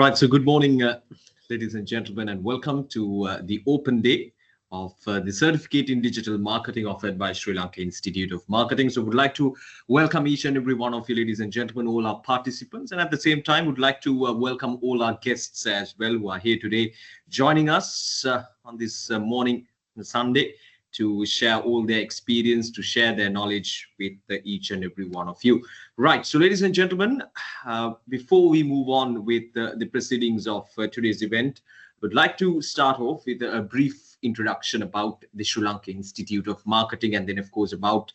Right, so good morning, ladies and gentlemen, and welcome to the open day of the Certificate in Digital Marketing offered by Sri Lanka Institute of Marketing. So would like to welcome each and every one of you, ladies and gentlemen, all our participants, and at the same time would like to welcome all our guests as well who are here today joining us on this morning, Sunday, to share all their experience, to share their knowledge with each and every one of you. Right, so ladies and gentlemen, before we move on with the proceedings of today's event, I would like to start off with a brief introduction about the Sri Lanka Institute of Marketing, and then of course about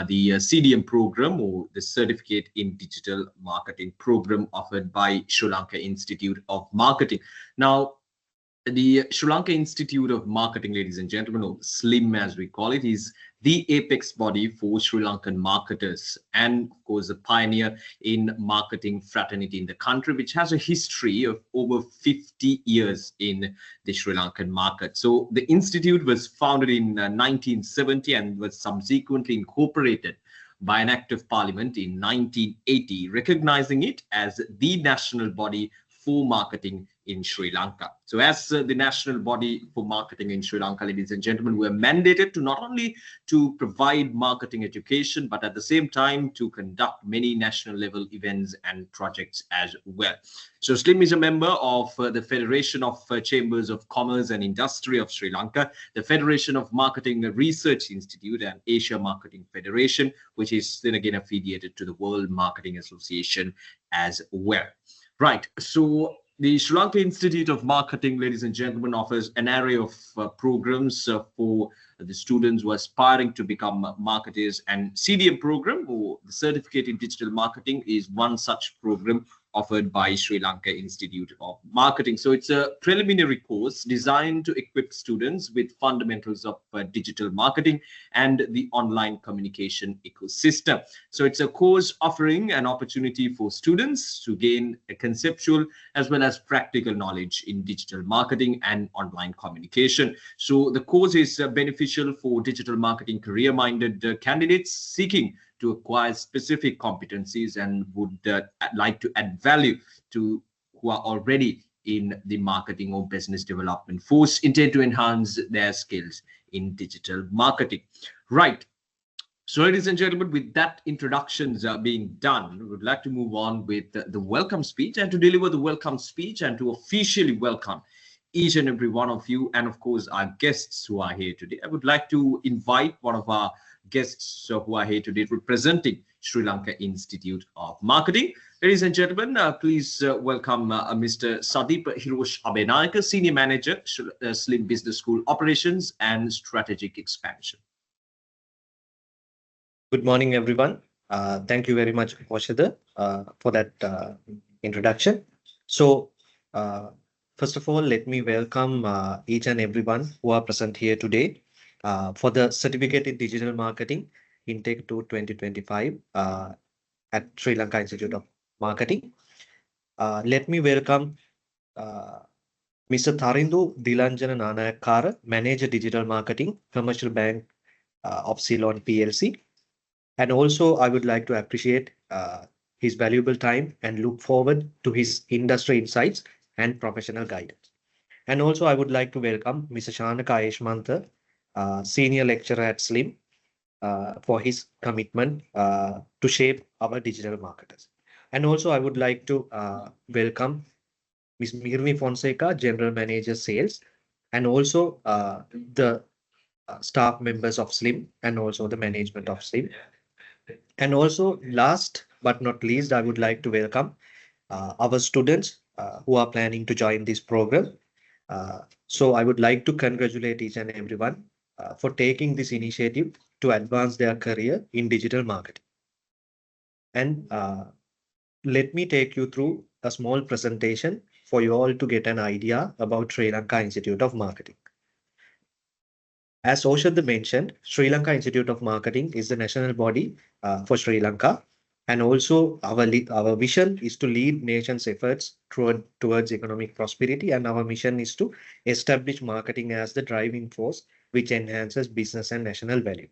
the CDM program, or the Certificate in Digital Marketing program offered by Sri Lanka Institute of Marketing. Now, the Sri Lanka Institute of Marketing, ladies and gentlemen, or SLIM as we call it, is the apex body for Sri Lankan marketers and, of course, a pioneer in marketing fraternity in the country, which has a history of over 50 years in the Sri Lankan market. So the institute was founded in 1970 and was subsequently incorporated by an act of parliament in 1980, recognizing it as the national body for marketing in Sri Lanka. So as the national body for marketing in Sri Lanka, ladies and gentlemen, we are mandated to not only to provide marketing education, but at the same time to conduct many national level events and projects as well. So SLIM is a member of the Federation of Chambers of Commerce and Industry of Sri Lanka, the Federation of Marketing Research Institute, and Asia Marketing Federation, which is then again affiliated to the World Marketing Association as well. Right, so the Sri Lanka Institute of Marketing, ladies and gentlemen, offers an array of programs for the students who are aspiring to become marketers, and CDM program, or the Certificate in Digital Marketing, is one such program offered by Sri Lanka Institute of Marketing. So it's a preliminary course designed to equip students with fundamentals of digital marketing and the online communication ecosystem. So it's a course offering an opportunity for students to gain a conceptual as well as practical knowledge in digital marketing and online communication. So the course is beneficial for digital marketing career-minded candidates seeking to acquire specific competencies and would like to add value to who are already in the marketing or business development force, intend to enhance their skills in digital marketing. Right. So, ladies and gentlemen, with that introductions being done, we would like to move on with the welcome speech, and to deliver the welcome speech and to officially welcome each and every one of you, and of course our guests who are here today. I would like to invite one of our guests who are here today representing Sri Lanka Institute of Marketing. Ladies and gentlemen, please welcome Mr. Sadeep Hirosh Abenayaka, Senior Manager, SLIM Business School Operations and Strategic Expansion. Good morning, everyone. Thank you very much, Washida, for that introduction. So, first of all, let me welcome each and everyone who are present here today for the Certificate in Digital Marketing Intake to 2025 at Sri Lanka Institute of Marketing. Let me welcome Mr. Tharindu Dilanjana Nanayakara, Manager Digital Marketing, Commercial Bank of Ceylon PLC. And also, I would like to appreciate his valuable time and look forward to his industry insights and professional guidance. And also, I would like to welcome Mr. Shanaka Ayeshmantha, Senior Lecturer at SLIM, for his commitment to shape our digital marketers. And also, I would like to welcome Ms. Mirmi Fonseca, General Manager Sales, and also the staff members of SLIM and also the management of SLIM. And also, last but not least, I would like to welcome our students who are planning to join this program. So I would like to congratulate each and everyone for taking this initiative to advance their career in digital marketing. And let me take you through a small presentation for you all to get an idea about Sri Lanka Institute of Marketing. As Oshad mentioned, Sri Lanka Institute of Marketing is the national body for Sri Lanka. And also our vision is to lead nation's efforts towards economic prosperity. And our mission is to establish marketing as the driving force which enhances business and national value.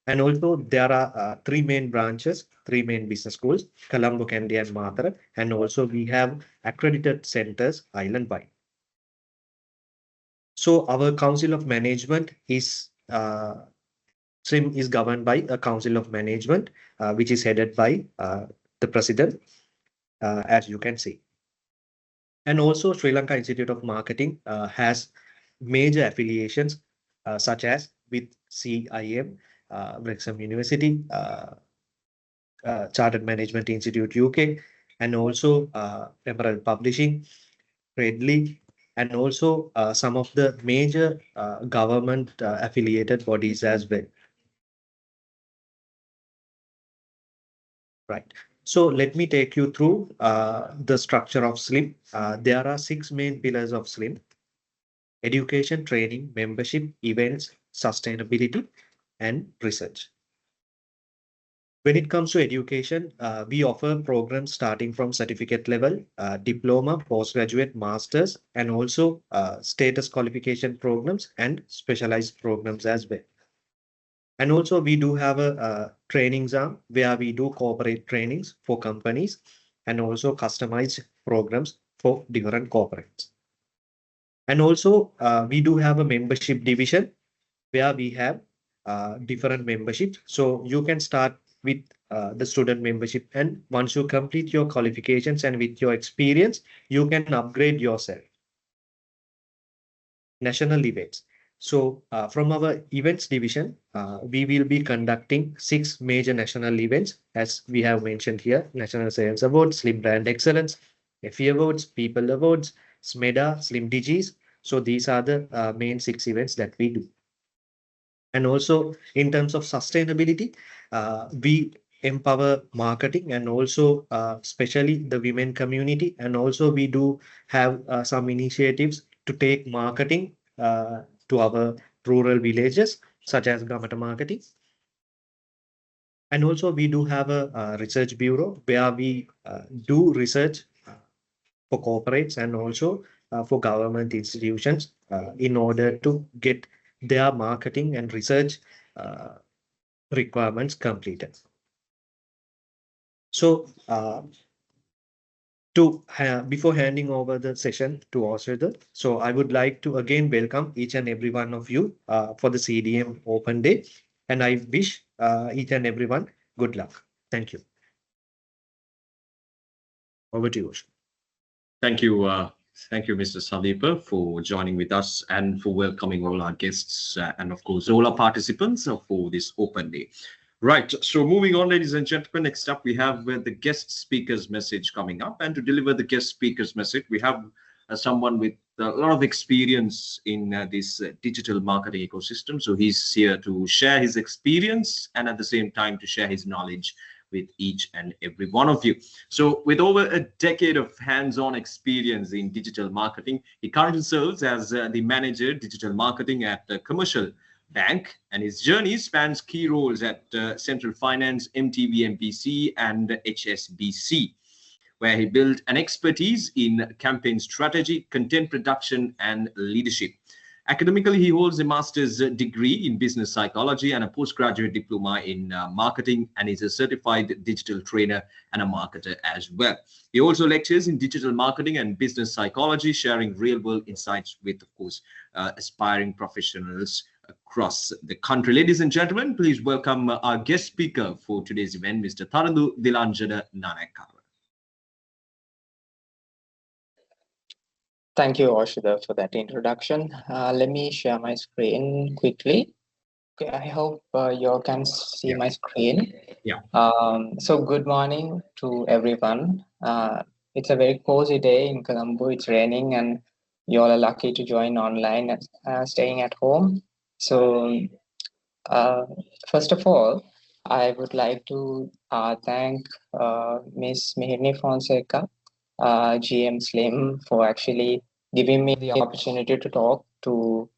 And also there are three main branches, three main business schools, Colombo, Kandy, and Madhara. And also we have accredited centers island-wide. So our Council of Management is SIM is governed by a Council of Management, which is headed by the President, as you can see. And also Sri Lanka Institute of Marketing has major affiliations such as with CIM, Wrexham University, Chartered Management Institute UK, and also Emerald Publishing, Redley, and also some of the major government affiliated bodies as well. Right. So let me take you through the structure of SLIM. There are six main pillars of SLIM: education, training, membership, events, sustainability, and research. When it comes to education, we offer programs starting from certificate level, diploma, postgraduate, masters, and also status qualification programs and specialized programs as well. And also we do have a trainings arm where we do corporate trainings for companies and also customized programs for different corporates. And also we do have a membership division where we have different memberships. So you can start with the student membership, and once you complete your qualifications and with your experience, you can upgrade yourself. National events. So from our events division, we will be conducting 6 major national events, as we have mentioned here: National Sales Awards, Slim Brand Excellence, FE Awards, People Awards, SMEDA, Slim Digis. So these are the main 6 events that we do. And also in terms of sustainability, we empower marketing and also especially the women community. And also we do have some initiatives to take marketing to our rural villages, such as Gamata marketing. And also we do have a research bureau where we do research for corporates and also for government institutions in order to get their marketing and research requirements completed. So before handing over the session to Osrida, so I would like to again welcome each and every one of you for the CDM Open Day, and I wish each and everyone good luck. Thank you. Over to you, Osrida. Thank you. Thank you, Mr. Sadipa, for joining with us and for welcoming all our guests and, of course, all our participants for this open day. Right. So moving on, ladies and gentlemen, next up we have the guest speaker's message coming up. And to deliver the guest speaker's message, we have someone with a lot of experience in this digital marketing ecosystem. So he's here to share his experience and at the same time to share his knowledge with each and every one of you. So with over a decade of hands-on experience in digital marketing, he currently serves as the manager digital marketing at a commercial bank, and his journey spans key roles at Central Finance, MTB, MPC, and HSBC, where he built an expertise in campaign strategy, content production, and leadership. Academically, he holds a master's degree in business psychology and a postgraduate diploma in marketing, and is a certified digital trainer and a marketer as well. He also lectures in digital marketing and business psychology, sharing real-world insights with, of course, aspiring professionals across the country. Ladies and gentlemen, please welcome our guest speaker for today's event, Mr. Tarandu Dilanjana Nanakara. Thank you, Oshida, for that introduction. Let me share my screen quickly. Okay, I hope you can see my screen. Yeah. So good morning to everyone. It's a very cozy day in Colombo. It's raining and you all are lucky to join online and staying at home. So first of all, I would like to thank Miss Mihirni Fonseca, GM Slim, for actually giving me the opportunity to talk to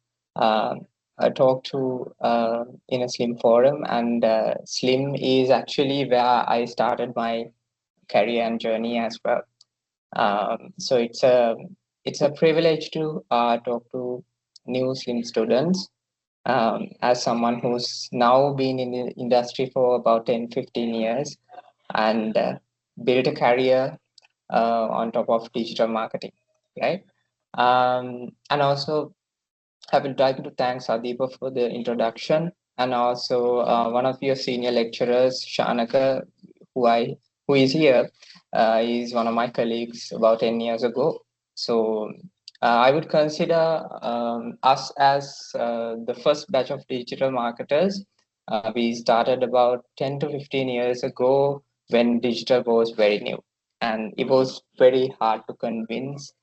in a Slim forum. And Slim is actually where I started my career and journey as well. So it's a privilege to talk to new Slim students. as someone who's now been in the industry for about 10, 15 years and built a career on top of digital marketing, right? And also, I would like to thank Sadipa for the introduction, and also one of your senior lecturers, Shanaka, who I who is here, is one of my colleagues about 10 years ago. So I would consider us as the first batch of digital marketers. We started about 10 to 15 years ago when digital was very new, and it was very hard to convince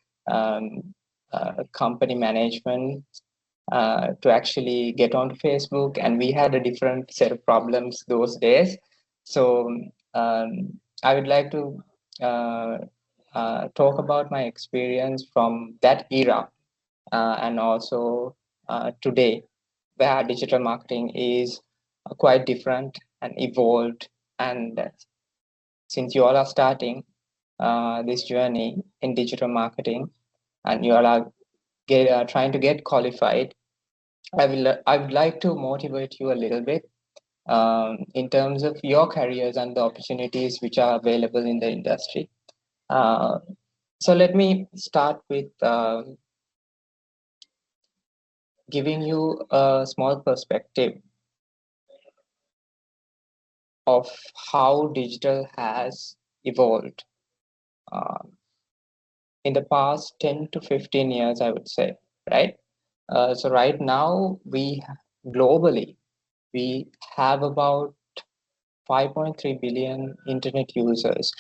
company management to actually get onto Facebook, and we had a different set of problems those days. So I would like to talk about my experience from that era and also today, where digital marketing is quite different and evolved. And since you all are starting this journey in digital marketing, and you all are trying to get qualified, I would like to motivate you a little bit in terms of your careers and the opportunities which are available in the industry. Uh, so let me start with giving you a small perspective of how digital has evolved in the past 10 to 15 years, I would say, right? So right now, globally, we have about 5.3 billion internet users.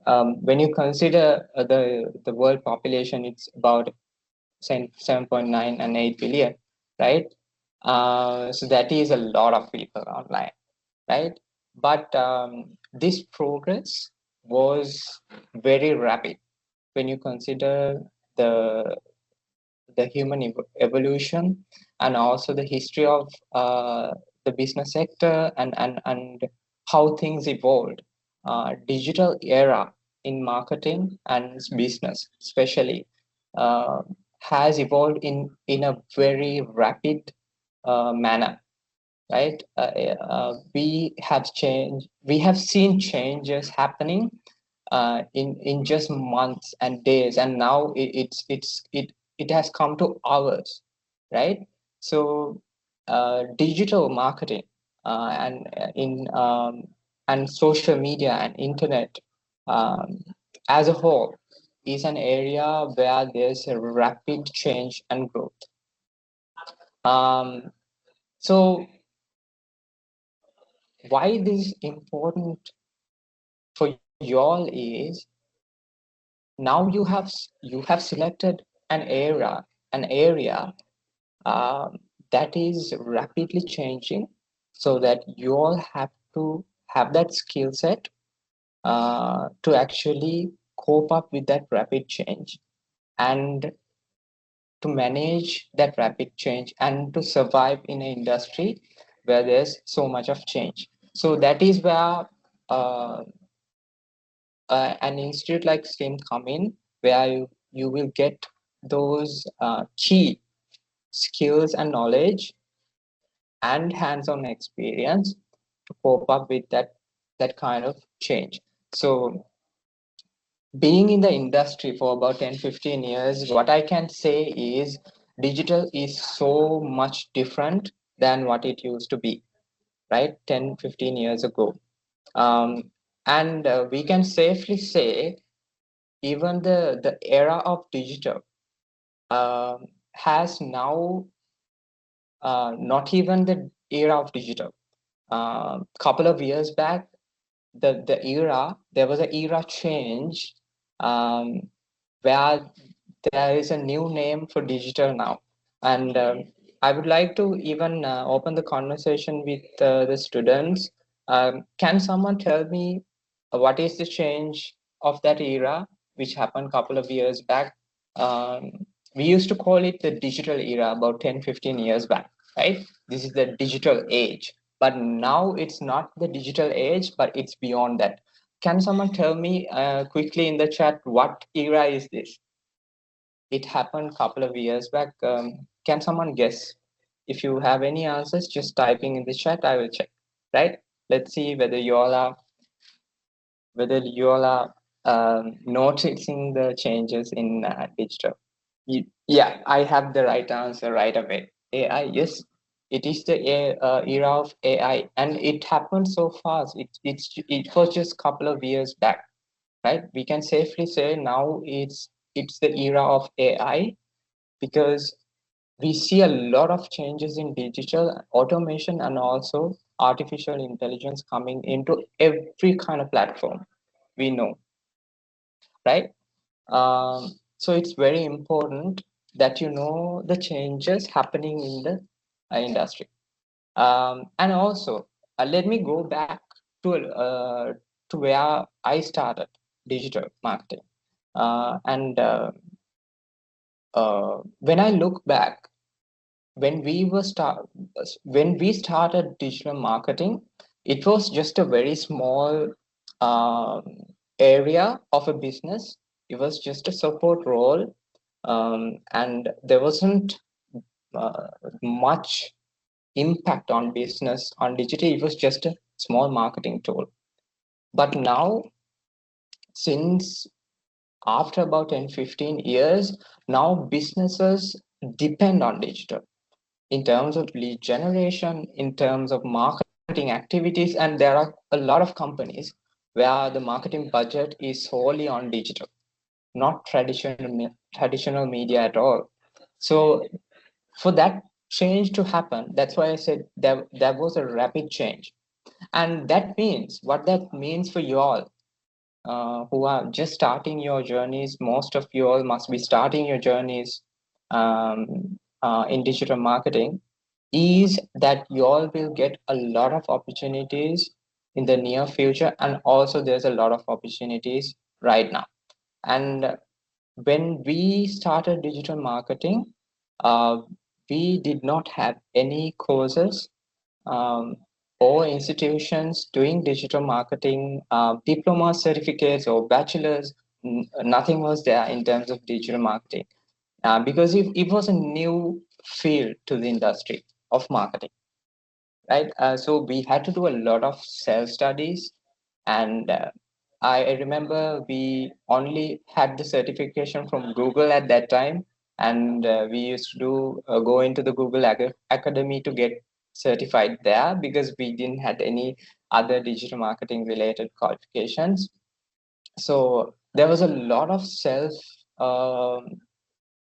When you consider the world population, it's about 7.9 and 8 billion, right? So that is a lot of people online, right? But this progress was very rapid when you consider the the human evolution and also the history of the business sector and how things evolved. Digital era in marketing and business, especially, uh, has evolved in a very rapid manner, right? We have seen changes happening in just months and days, and now it has come to hours, right? So digital marketing and social media and internet um, as a whole is an area where there's a rapid change and growth. So why this is important for y'all is now you have selected an area um, that is rapidly changing, so that you all have to have that skill set to actually cope up with that rapid change and to manage that rapid change and to survive in an industry where there's so much of change. So that is where uh, an institute like STEAM come in, where you will get those key skills and knowledge and hands-on experience to cope up with that kind of change. So being in the industry for about 10, 15 years, what I can say is digital is so much different than what it used to be, right? 10, 15 years ago. Um, and we can safely say even the era of digital has now not even the era of digital. Couple of years back, there was an era change um, where there is a new name for digital now, and I would like to even open the conversation with the students. Can someone tell me what is the change of that era which happened a couple of years back? um, we used to call it the digital era about 10, 15 years back, right? This is the digital age, but now it's not the digital age, but it's beyond that. Can someone tell me quickly in the chat what era is this? It happened a couple of years back. Can someone guess? If you have any answers, just typing in the chat, I will check, right? Let's see whether you all are noticing the changes in digital. Yeah, I have the right answer right away. AI, yes, it is the era of AI, and it happened so fast. It was just a couple of years back, right? We can safely say now it's the era of AI, because we see a lot of changes in digital automation and also artificial intelligence coming into every kind of platform we know, right? So it's very important that you know the changes happening in the industry. And also, let me go back to where I started digital marketing. And when I look back, when we were start when we started digital marketing, it was just a very small um, area of a business. It was just a support role, and there wasn't uh, much impact on business on digital. It was just a small marketing tool. But now, since after about 10-15 years, now businesses depend on digital in terms of lead generation, in terms of marketing activities, and there are a lot of companies where the marketing budget is solely on digital, not traditional media at all. So for that change to happen, that's why I said there was a rapid change. And that means, what that means for you all who are just starting your journeys, most of you all must be starting your journeys in digital marketing, is that you all will get a lot of opportunities in the near future, and also there's a lot of opportunities right now. And when we started digital marketing, uh, we did not have any courses um, or institutions doing digital marketing, diploma certificates or bachelors. Nothing was there in terms of digital marketing, because it was a new field to the industry of marketing, right? So we had to do a lot of self studies, and I remember we only had the certification from Google at that time, and we used to go into the Google Academy to get certified there, because we didn't had any other digital marketing related qualifications. So there was a lot of um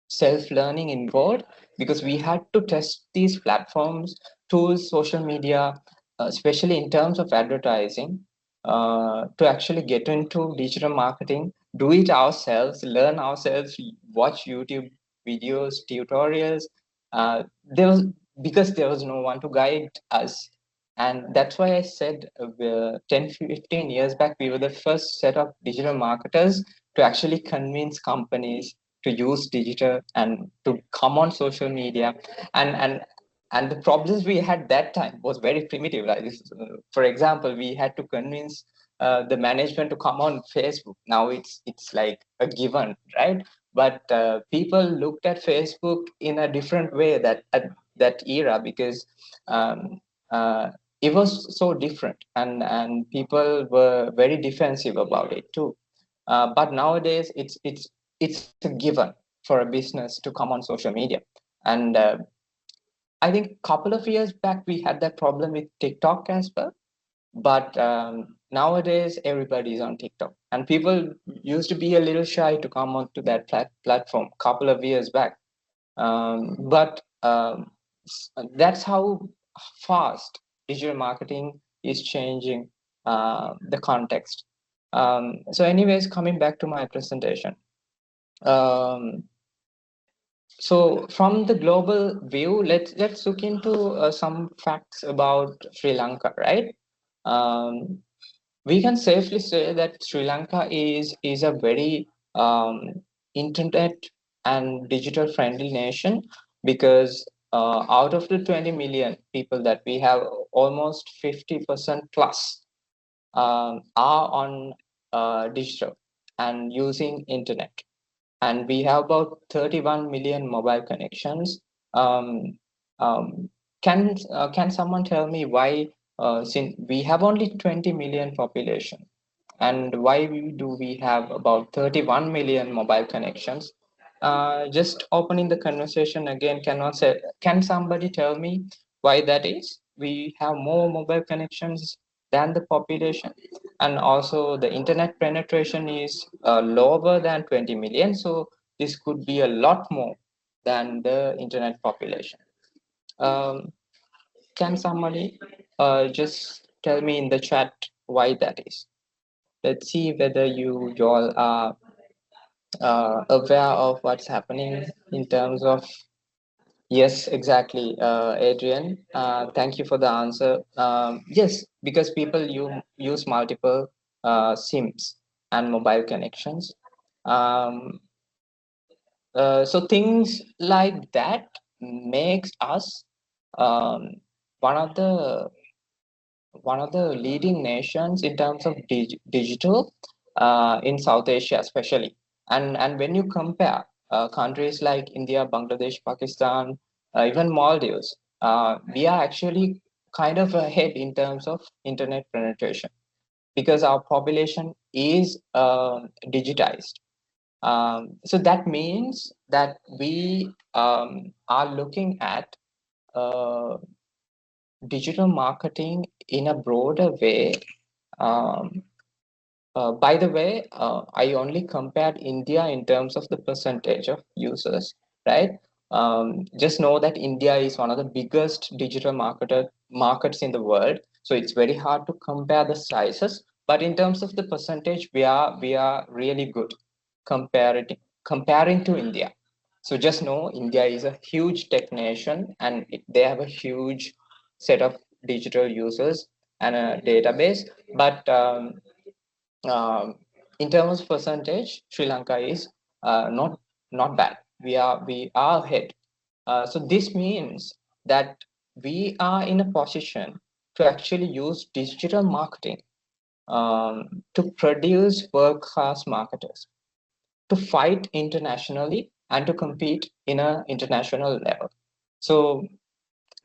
self learning involved, because we had to test these platforms, tools, social media, especially in terms of advertising, to actually get into digital marketing, do it ourselves, learn ourselves, watch YouTube videos, tutorials. There was Because there was no one to guide us. And that's why I said 10, 15 years back, we were the first set of digital marketers to actually convince companies to use digital and to come on social media. And and and the problems we had that time was very primitive, like this, for example, we had to convince the management to come on Facebook. Now it's like a given, right? But people looked at Facebook in a different way that at that era, because um, uh, it was so different, and people were very defensive about it too. But nowadays it's a given for a business to come on social media. And I think a couple of years back we had that problem with TikTok as well. But nowadays everybody's on TikTok, and people used to be a little shy to come onto that platform a couple of years back. But that's how fast digital marketing is changing the context. So anyways, coming back to my presentation. Um, so from the global view, let's look into some facts about Sri Lanka, right? Um, we can safely say that Sri Lanka is a very internet and digital friendly nation, because out of the 20 million people that we have, almost 50% plus are on digital and using internet, and we have about 31 million mobile connections. Um, can someone tell me why, since we have only 20 million population, and why do we have about 31 million mobile connections? Just opening the conversation again, can somebody tell me why that is? We have more mobile connections than the population, and also the internet penetration is lower than 20 million. So this could be a lot more than the internet population. Um, can somebody just tell me in the chat why that is? Let's see whether you all are aware of what's happening in terms of. Yes, exactly, Adrian. Thank you for the answer. Yes, because people use multiple SIMs and mobile connections. Um, so things like that makes us um, one of the leading nations in terms of digital in South Asia, especially. And when you compare countries like India, Bangladesh, Pakistan, even Maldives, we are actually kind of ahead in terms of internet penetration because our population is digitized. So that means that we are looking at uh, digital marketing in a broader way. um, by the way, I only compared India in terms of the percentage of users, right? Just know that India is one of the biggest digital markets in the world, so it's very hard to compare the sizes. But in terms of the percentage, we are really good comparing comparing to India. So just know India is a huge tech nation, and they have a huge set of digital users and a database. But um, in terms of percentage, Sri Lanka is not bad. We are ahead. So this means that we are in a position to actually use digital marketing to produce world-class marketers, to fight internationally and to compete in an international level. So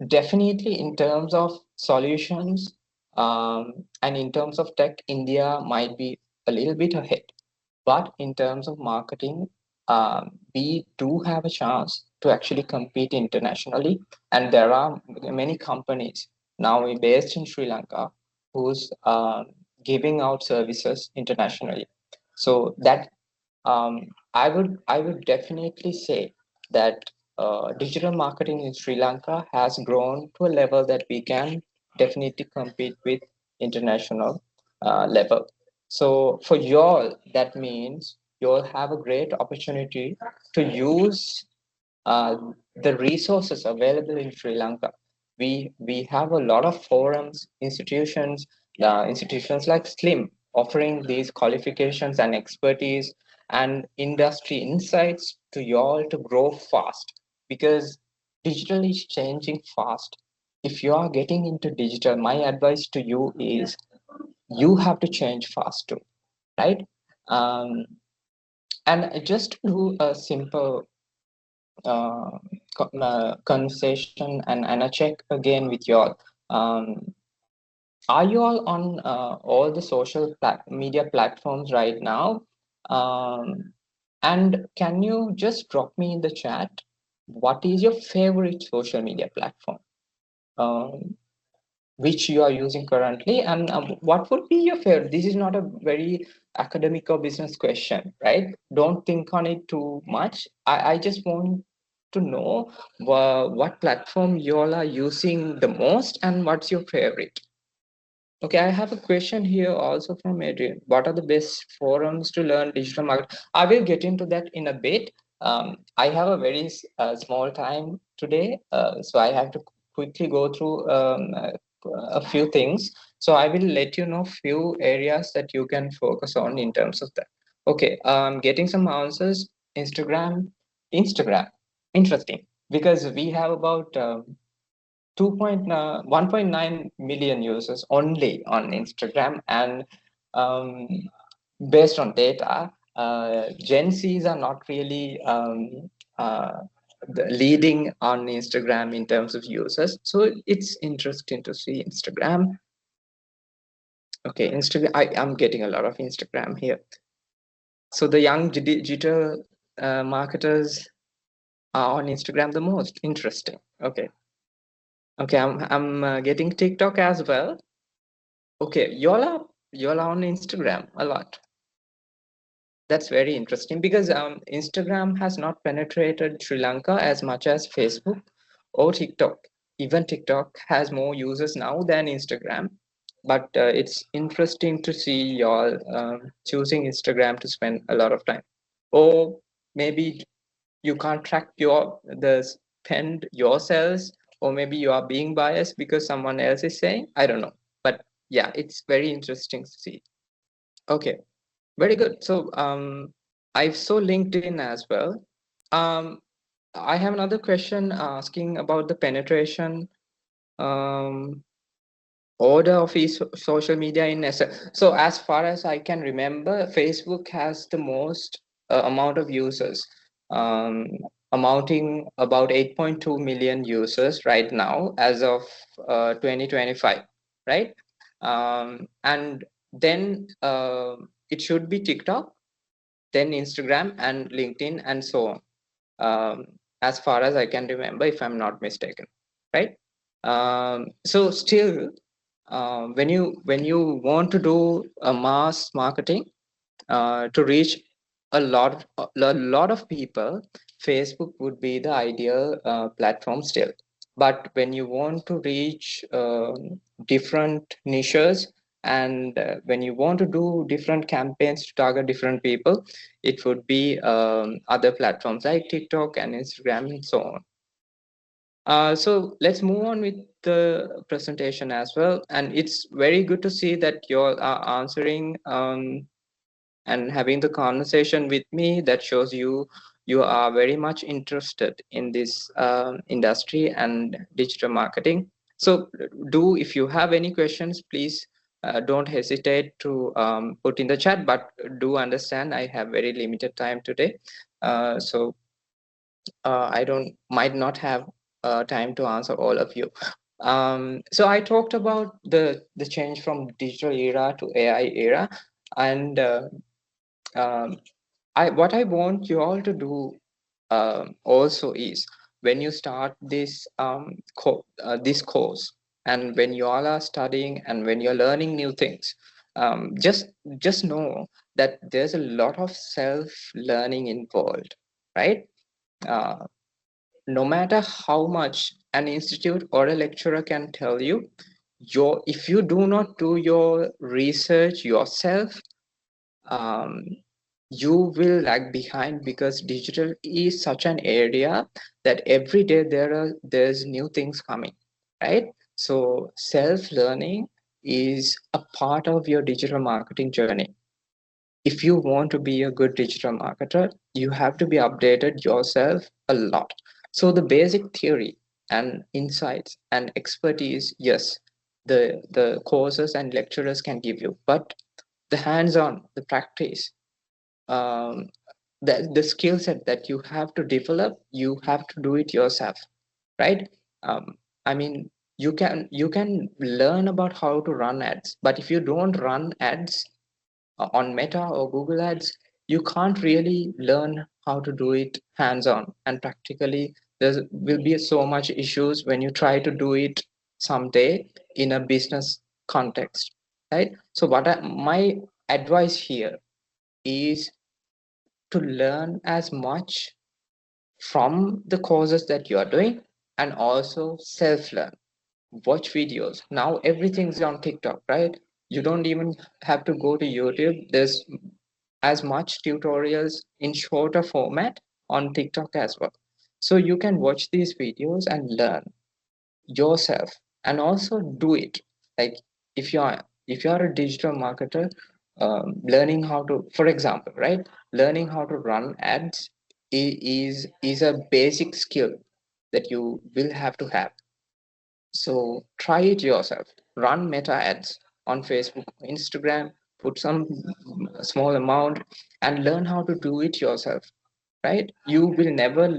definitely, in terms of solutions and in terms of tech, India might be a little bit ahead. But in terms of marketing, we do have a chance to actually compete internationally. And there are many companies now based in Sri Lanka who's giving out services internationally. So that I would definitely say that digital marketing in Sri Lanka has grown to a level that we can definitely compete with international level. So for y'all, that means you'll have a great opportunity to use uh, the resources available in Sri Lanka. We have a lot of forums, institutions like Slim offering these qualifications and expertise and industry insights to y'all to grow fast, because digital is changing fast. If you are getting into digital, my advice to you is you have to change fast too, right? Um, and just to do a simple uh, conversation and a check again with you all. Um, are you all on all the social media platforms right now? And can you just drop me in the chat? What is your favorite social media platform? Um, which you are using currently, and what would be your favorite? This is not a very academic or business question, right? Don't think on it too much. I just want to know what platform you all are using the most and what's your favorite. Okay, I have a question here also from Adrian. What are the best forums to learn digital marketing? I will get into that in a bit. I have a very small time today, so I have to quickly go through a few things. So I will let you know few areas that you can focus on in terms of that. Okay, getting some answers. Instagram, interesting, because we have about 1.9 million users only on Instagram, and um, based on data, Gen Zs are not really uh, the leading on Instagram in terms of users. So it's interesting to see Instagram. Okay, Instagram. I'm getting a lot of Instagram here. So the young digital marketers are on Instagram the most. Interesting. Okay. Okay, I'm getting TikTok as well. Okay, y'all are on Instagram a lot. That's very interesting because Instagram has not penetrated Sri Lanka as much as Facebook or TikTok. Even TikTok has more users now than Instagram. But it's interesting to see y'all choosing Instagram to spend a lot of time. Or maybe you can't track the spend yourselves, or maybe you are being biased because someone else is saying. I don't know. But yeah, it's very interesting to see. Okay. Very good. So I saw LinkedIn as well. Um, I have another question asking about the penetration um, order of each social media in SF. So as far as I can remember, Facebook has the most amount of users, um, amounting about 8.2 million users right now as of 2025, right? And then it should be TikTok, then Instagram and LinkedIn and so on. As far as I can remember, if I'm not mistaken, right? So still, when you want to do a mass marketing to reach a lot of people, Facebook would be the ideal platform still. But when you want to reach different niches, and when you want to do different campaigns to target different people, it would be other platforms like TikTok and Instagram and so on. So let's move on with the presentation as well. And it's very good to see that you're answering and having the conversation with me. That shows you are very much interested in this industry and digital marketing. So do, if you have any questions, please don't hesitate to put in the chat, but do understand I have very limited time today. So I don't might not have time to answer all of you. So I talked about the change from digital era to AI era, and um, what I want you all to do also is, when you start this course, and when you all are studying and when you're learning new things, just know that there's a lot of self learning involved, right? Uh, no matter how much an institute or a lecturer can tell you, if you do not do your research yourself, um, you will lag behind, because digital is such an area that every day there's new things coming, right? So self learning is a part of your digital marketing journey. If you want to be a good digital marketer, you have to be updated yourself a lot. So the basic theory and insights and expertise, yes, the courses and lecturers can give you, but the hands-on, the practice, um, the skill set that you have to develop, you have to do it yourself, right? I mean, you can learn about how to run ads, but if you don't run ads on Meta or Google Ads, you can't really learn how to do it hands-on and practically. There will be so much issues when you try to do it someday in a business context, right? So my advice here is to learn as much from the courses that you are doing, and also self-learn. Watch videos. Now everything's on TikTok, right? You don't even have to go to YouTube. There's as much tutorials in shorter format on TikTok as well. So you can watch these videos and learn yourself, and also do it. Like, if you are a digital marketer, learning how to, for example, right, learning how to run ads is a basic skill that you will have to have. So try it yourself. Run Meta ads on Facebook, Instagram, put some small amount and learn how to do it yourself, right? You will never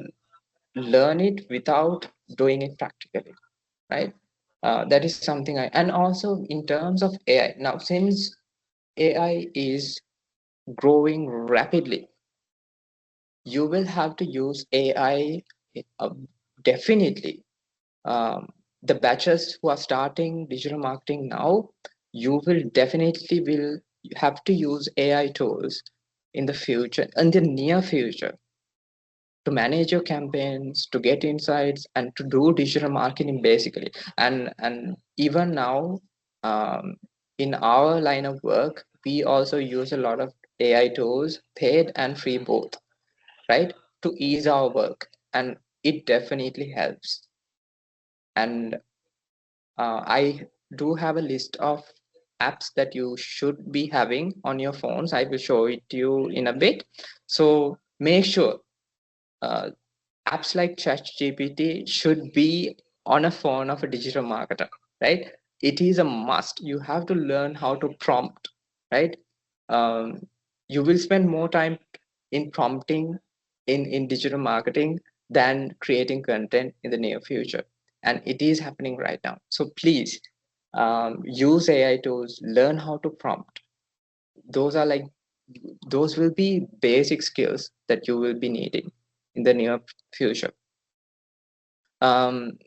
learn it without doing it practically, right? That is something and also in terms of AI, now since AI is growing rapidly, you will have to use AI uh, definitely. The batches who are starting digital marketing now, you will definitely will have to use AI tools in the future, in the near future, to manage your campaigns, to get insights, and to do digital marketing basically. And even now, in our line of work, we also use a lot of AI tools, paid and free both, right, to ease our work, and it definitely helps. And I do have a list of apps that you should be having on your phones. I will show it to you in a bit. So make sure uh, apps like ChatGPT should be on a phone of a digital marketer, right? It is a must. You have to learn how to prompt, right? Um, you will spend more time in prompting in digital marketing than creating content in the near future. And it is happening right now. So please use AI tools, learn how to prompt. Those are like, those will be basic skills that you will be needing in the near future. Um,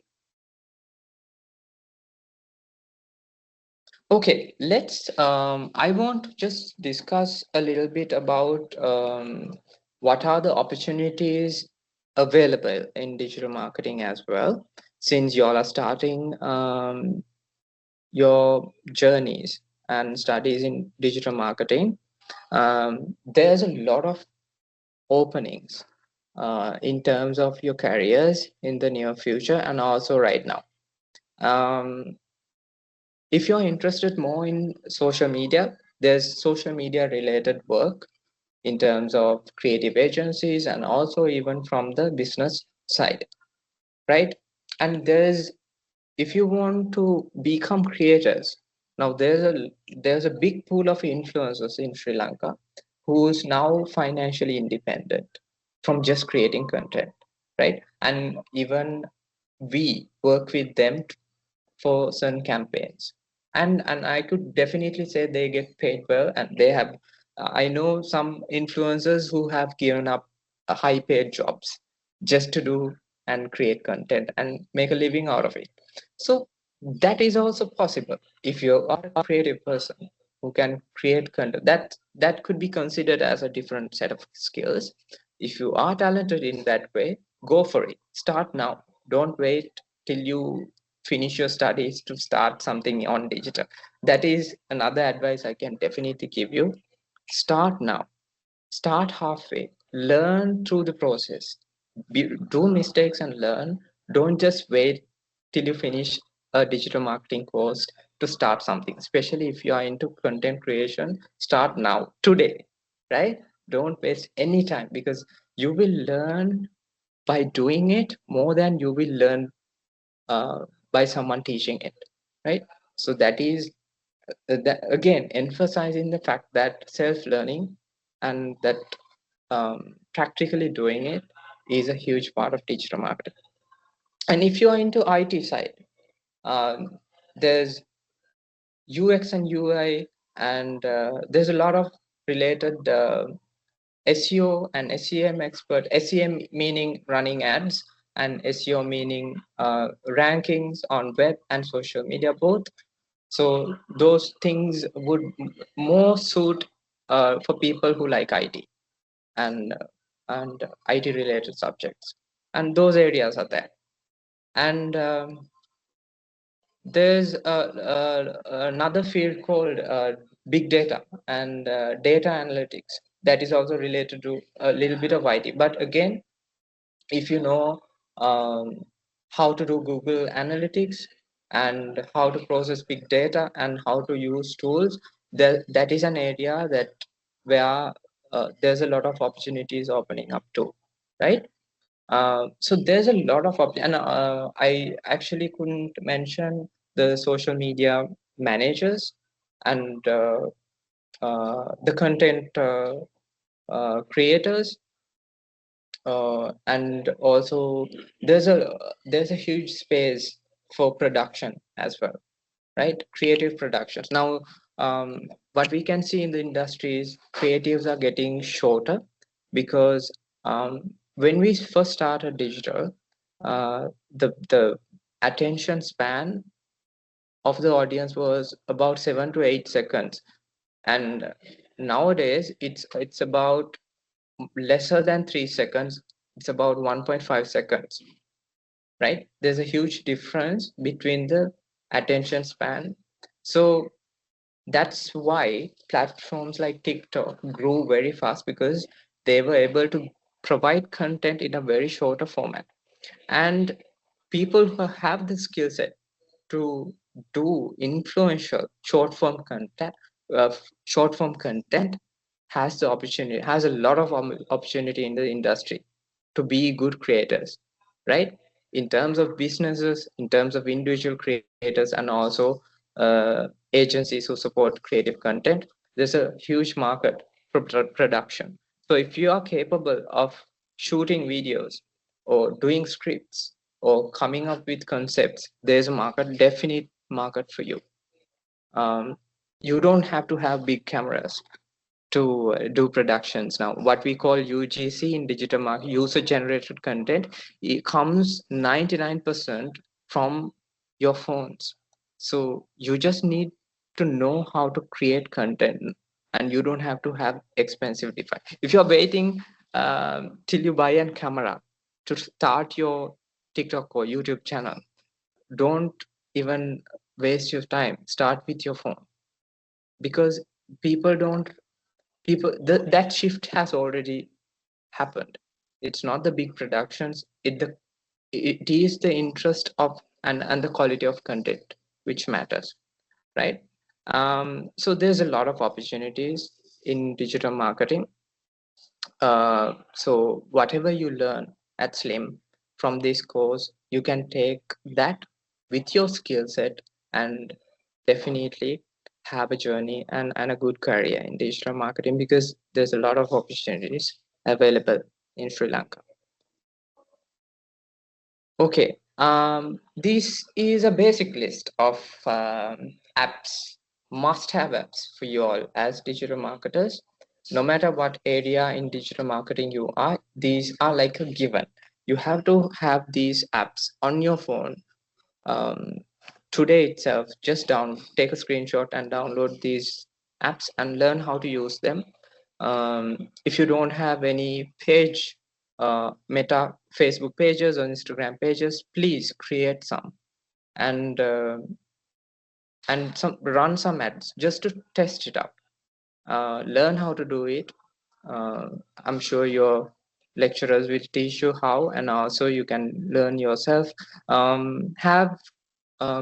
okay, I want to just discuss a little bit about what are the opportunities available in digital marketing as well, since you all are starting your journeys and studies in digital marketing. There's a lot of openings in terms of your careers in the near future and also right now. Um, if you're interested more in social media, there's social media related work in terms of creative agencies and also even from the business side, right? And there's, if you want to become creators, now there's a big pool of influencers in Sri Lanka who's now financially independent from just creating content, right? And even we work with them for certain campaigns, and I could definitely say they get paid well, and they have I know some influencers who have given up high paid jobs just to do and create content and make a living out of it. So that is also possible if you are a creative person who can create content. That could be considered as a different set of skills. If you are talented in that way, go for it. Start now. Don't wait till you finish your studies to start something on digital. That is another advice I can definitely give you. Start now. Start halfway. Learn through the process. Do mistakes and learn. Don't just wait till you finish a digital marketing course to start something, especially if you are into content creation. Start now, today, right? Don't waste any time, because you will learn by doing it more than you will learn uh, by someone teaching it, right? So that is that again emphasizing the fact that self-learning and that practically doing it is a huge part of digital marketing. And if you are into IT side, there's UX and UI, and there's a lot of related SEO and SEM expert. SEM meaning running ads, and SEO meaning rankings on web and social media both. So those things would more suit for people who like IT and IT related subjects, and those areas are there. And there's another field called big data and data analytics that is also related to a little bit of IT. But again, if you know um, how to do Google Analytics and how to process big data and how to use tools, that is an area that where there's a lot of opportunities opening up too, right? So there's a lot of and I actually couldn't mention the social media managers and the content creators. and also there's a huge space for production as well, right? Creative productions. Now, what we can see in the industry is creatives are getting shorter because when we first started digital, the attention span of the audience was about 7 to 8 seconds, and nowadays it's about lesser than 3 seconds. It's about 1.5 seconds, right? There's a huge difference between the attention span. So that's why platforms like TikTok grew very fast, because they were able to provide content in a very shorter format. And people who have the skill set to do influential uh, short form content has a lot of opportunity in the industry to be good creators, right? In terms of businesses, in terms of individual creators, and also agencies who support creative content, there's a huge market for production. So if you are capable of shooting videos or doing scripts or coming up with concepts, there's a definite market for you. um, you don't have to have big cameras to do productions. Now, what we call UGC in digital marketing, user generated content, it comes 99% from your phones. So you just need to know how to create content, and you don't have to have expensive device. If you're waiting till you buy a camera to start your TikTok or YouTube channel, don't even waste your time. Start with your phone, because people don't that shift has already happened. It's not the big productions, it is the interest of and the quality of content which matters, right? So there's a lot of opportunities in digital marketing. So whatever you learn at Slim from this course, you can take that with your skill set and definitely have a journey and a good career in digital marketing, because there's a lot of opportunities available in Sri Lanka. Okay, this is a basic list of apps, must-have apps for you all as digital marketers. No matter what area in digital marketing you are, these are like a given. You have to have these apps on your phone. Um, Today itself, just take a screenshot and download these apps and learn how to use them. If you don't have any Meta Facebook pages or Instagram pages, please create some and run some ads just to test it out. Learn how to do it. uh, I'm sure your lecturers will teach you how, and also you can learn yourself. Have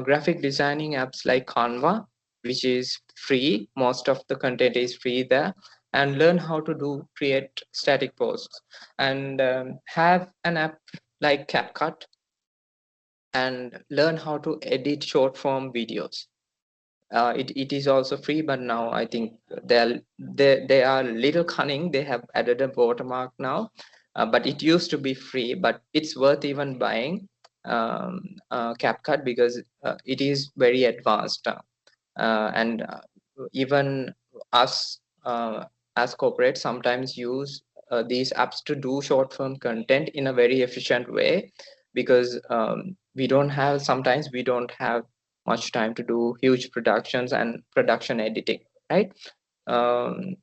graphic designing apps like Canva, which is free. Most of the content is free there, and learn how to create static posts. And have an app like CapCut and learn how to edit short form videos. It is also free, but now I think they are little cunning. They have added a watermark now, but it used to be free. But it's worth even buying CapCut, because it is very advanced, and even us as corporates sometimes use these apps to do short form content in a very efficient way, because sometimes we don't have much time to do huge productions and production editing, right? um,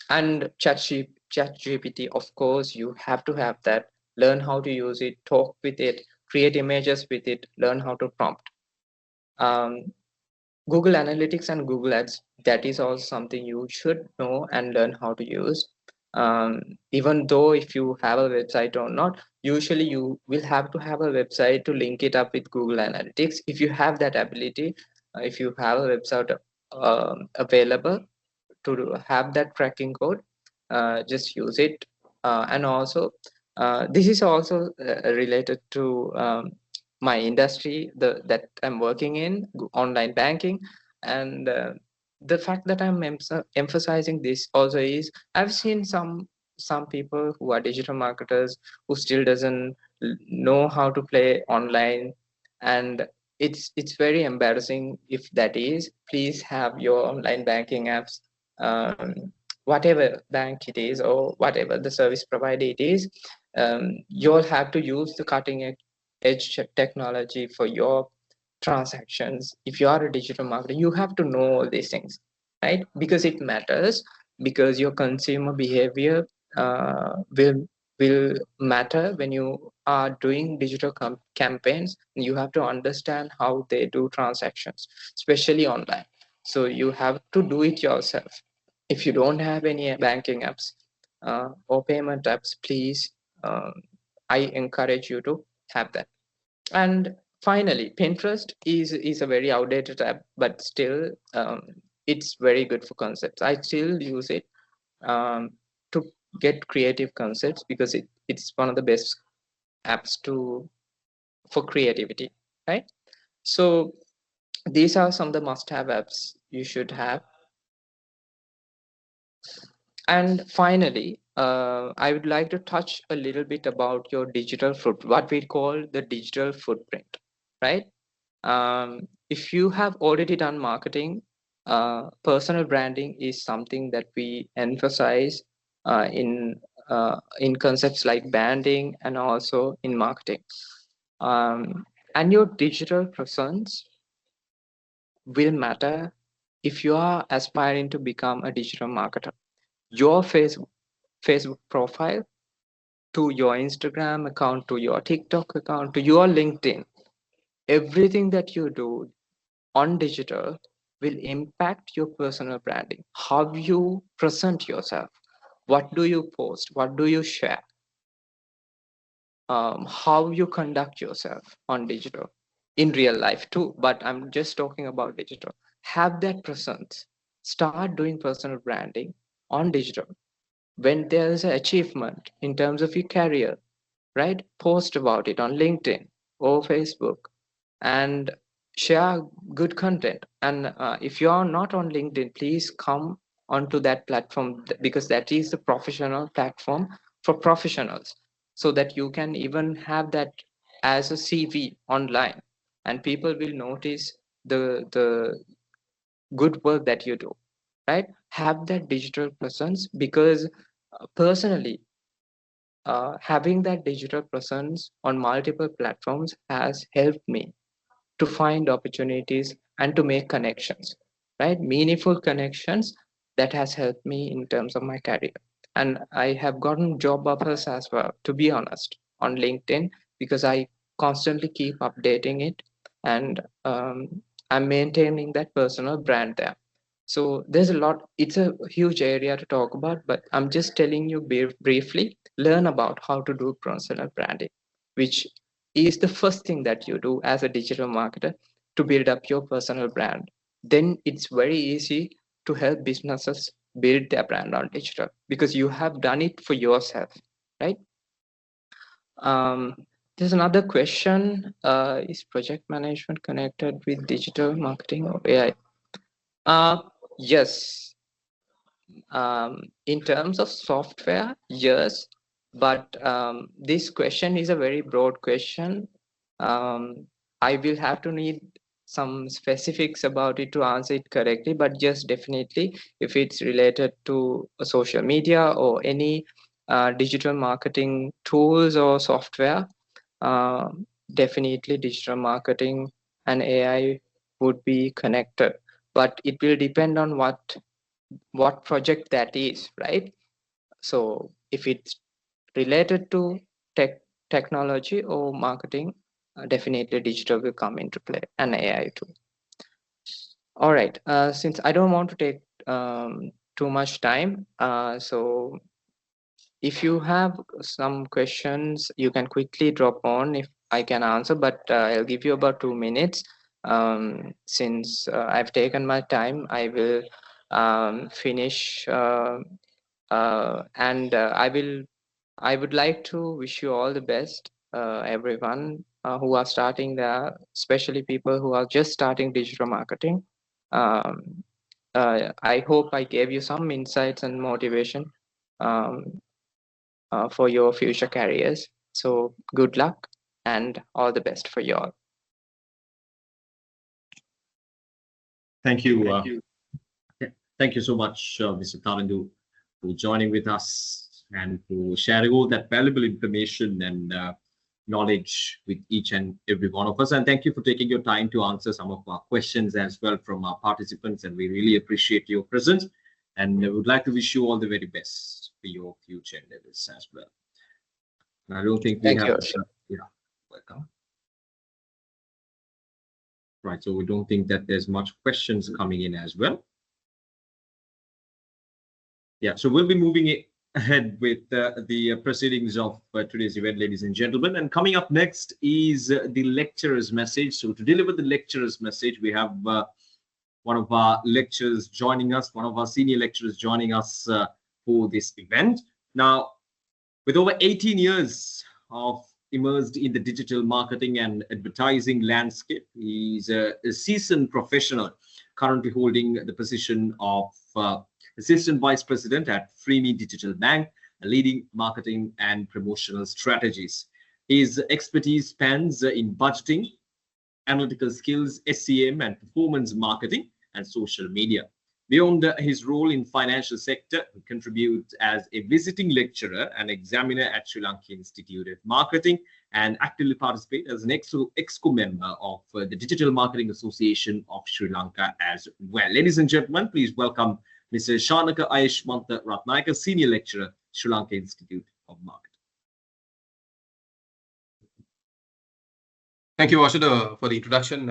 and ChatGPT, of course, you have to have that. Learn how to use it, talk with it, create images with it, learn how to prompt. um, Google Analytics and Google Ads, that is also something you should know and learn how to use. Even though if you have a website or not, usually you will have to have a website to link it up with Google Analytics. If you have that ability, if you have a website available to have that tracking code, just use it. And also, this is also related to my industry that I'm working in, online banking. And the fact that I'm emphasizing this also is I've seen some some people who are digital marketers who still doesn't know how to play online, and it's very embarrassing. If that is, please have your online banking apps, whatever bank it is or whatever the service provider it is. You'll have to use the cutting edge technology for your transactions. If you are a digital marketer, you have to know all these things, right? Because it matters, because your consumer behavior will matter when you are doing digital campaigns. You have to understand how they do transactions, especially online. So you have to do it yourself. If you don't have any banking apps or payment apps, please, I encourage you to have that. And finally, Pinterest is a very outdated app, but still, it's very good for concepts. I still use it to get creative concepts, because it's one of the best apps to for creativity, right? So these are some of the must-have apps you should have. And finally, I would like to touch a little bit about your digital foot, what we call the digital footprint, right? If you have already done marketing, personal branding is something that we emphasize in concepts like branding and also in marketing. And your digital presence will matter if you are aspiring to become a digital marketer. Your Facebook profile, to your Instagram account, to your TikTok account, to your LinkedIn, everything that you do on digital will impact your personal branding. How you present yourself, what do you post, what do you share, how you conduct yourself on digital, in real life too, but I'm just talking about digital. Have that presence. Start doing personal branding on digital. When there's an achievement in terms of your career, right? Post about it on LinkedIn or Facebook and share good content. And if you are not on LinkedIn, please come onto that platform, because that is the professional platform for professionals, so that you can even have that as a CV online, and people will notice the good work that you do, right? Have that digital presence, because personally, having that digital presence on multiple platforms has helped me to find opportunities and to make connections, right? Meaningful connections that has helped me in terms of my career. And I have gotten job offers as well, to be honest, on LinkedIn, because I constantly keep updating it, and I'm maintaining that personal brand there. So there's a lot, it's a huge area to talk about, but I'm just telling you briefly, learn about how to do personal branding, which is the first thing that you do as a digital marketer to build up your personal brand. Then it's very easy to help businesses build their brand on digital, because you have done it for yourself, right? Um, there's another question. Is project management connected with digital marketing or AI? Yes, in terms of software, yes, but this question is a very broad question. I will have to need some specifics about it to answer it correctly, but yes, definitely, if it's related to social media or any digital marketing tools or software, uh, definitely digital marketing and AI would be connected, but it will depend on what project that is, right? So if it's related to technology or marketing, definitely digital will come into play, and AI too. All right, since I don't want to take too much time, so if you have some questions, you can quickly drop on if I can answer, but I'll give you about 2 minutes. Since I've taken my time, I will finish, and I would like to wish you all the best, everyone who are starting there, especially people who are just starting digital marketing. Um, I hope I gave you some insights and motivation. Um, for your future careers. So good luck and all the best for you all. Thank you. Thank you so much, Mr. Tarandu, for joining with us and for sharing all that valuable information and knowledge with each and every one of us. And thank you for taking your time to answer some of our questions as well from our participants. And we really appreciate your presence. And I would like to wish you all the very best for your future endeavors as well. And I don't think we Thank have. you. Yeah, welcome. Right, so we don't think that there's much questions coming in as well. Yeah, so we'll be moving ahead with the proceedings of today's event, ladies and gentlemen. And coming up next is the lecturer's message. So to deliver the lecturer's message, we have one of our lecturers joining us, one of our senior lecturers joining us for this event. Now, with over 18 years of immersed in the digital marketing and advertising landscape, he's a seasoned professional, currently holding the position of Assistant Vice President at Freeme Digital Bank, leading marketing and promotional strategies. His expertise spans in budgeting, analytical skills, SCM, and performance marketing and social media. Beyond his role in financial sector, he contributes as a visiting lecturer and examiner at Sri Lanka Institute of Marketing and actively participates as an EXCO member of the Digital Marketing Association of Sri Lanka as well. Ladies and gentlemen, please welcome Mr. Shanaka Ayeshmanta Ratnayaka, Senior Lecturer, Sri Lanka Institute of Marketing. Thank you, Washada, for the introduction.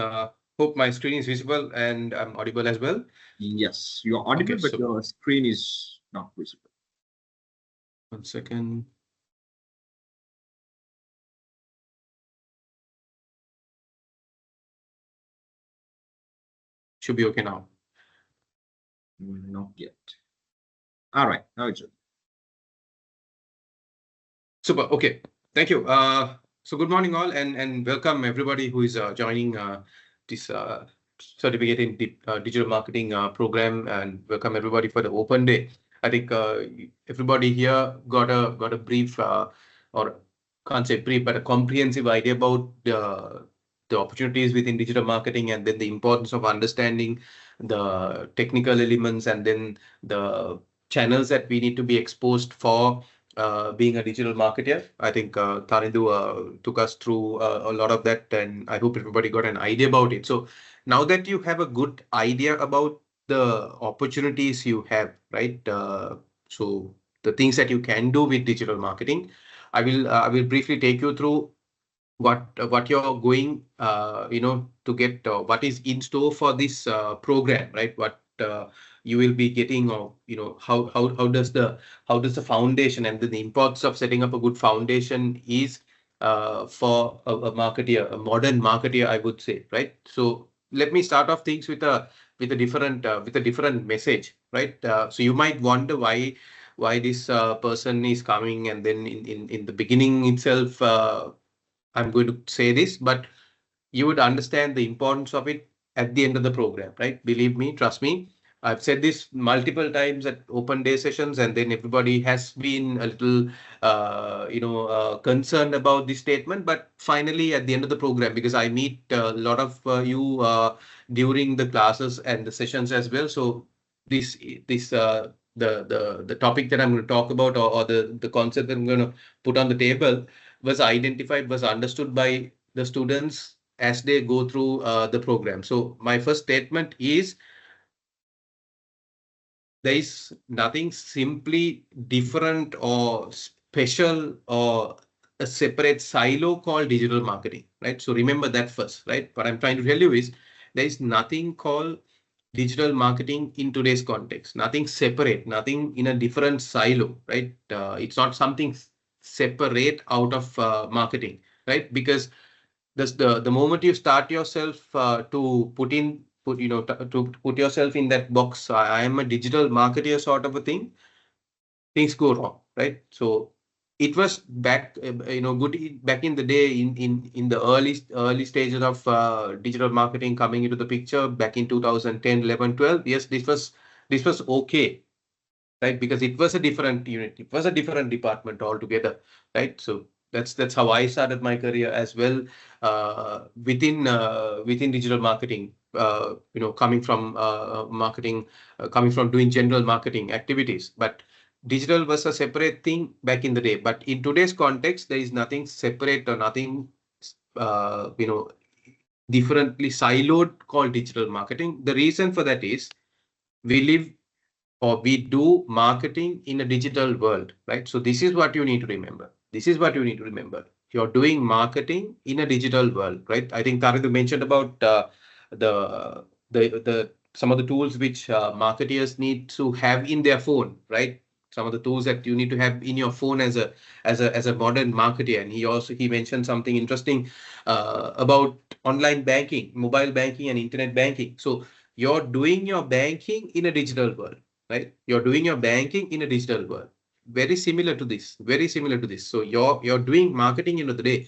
Hope my screen is visible and I'm audible as well. Yes, you are audible, Okay, but so your screen is not visible. 1 second. Should be okay now. Not yet. All right, now it's okay. Super. Okay. Thank you. So good morning all and welcome everybody who is joining this certificate in digital marketing program, and welcome everybody for the open day. I think everybody here got a brief or can't say brief, but a comprehensive idea about the opportunities within digital marketing, and then the importance of understanding the technical elements, and then the channels that we need to be exposed for being a digital marketer. I think Tarindu took us through a lot of that, and I hope everybody got an idea about it. So now that you have a good idea about the opportunities you have, right? So the things that you can do with digital marketing, I will briefly take you through what you're going to get, what is in store for this program, right? What you will be getting, or how does the foundation and the importance of setting up a good foundation is for a marketer, a modern marketer, I would say, right? So let me start off things with a different message, right? So you might wonder why this person is coming, and then in the beginning itself, I'm going to say this, but you would understand the importance of it at the end of the program, right? Believe me, trust me. I've said this multiple times at open day sessions, and then everybody has been a little, concerned about this statement. But finally, at the end of the program, because I meet a lot of you during the classes and the sessions as well. So the topic that I'm going to talk about, or the concept that I'm going to put on the table, was identified, was understood by the students as they go through the program. So my first statement is, there is nothing simply different or special or a separate silo called digital marketing, right? So remember that first, right? What I'm trying to tell you is, there is nothing called digital marketing in today's context, nothing separate, nothing in a different silo, right? It's not something separate out of marketing, right? Because the moment you start yourself to put yourself in that box, I am a digital marketer sort of a thing, things go wrong, right? So it was back, good back in the day, in the early stages of digital marketing coming into the picture back in 2010, 11, 12. Yes, this was okay. right? Because it was a different unit, it was a different department altogether, right? So that's how I started my career as well, within digital marketing. Coming from marketing, coming from doing general marketing activities, but digital was a separate thing back in the day. But in today's context, there is nothing separate or nothing, uh, you know, differently siloed called digital marketing. The reason for that is we live or we do marketing in a digital world, right? So this is what you need to remember. This is what you need to remember. You're doing marketing in a digital world, right? I think Tariq mentioned about the some of the tools which marketers need to have in their phone, right? Some of the tools that you need to have in your phone as a modern marketer. And he mentioned something interesting about online banking, mobile banking, and internet banking. So you're doing your banking in a digital world, right? You're doing your banking in a digital world. Very similar to this. Very similar to this. So you're doing marketing in the day.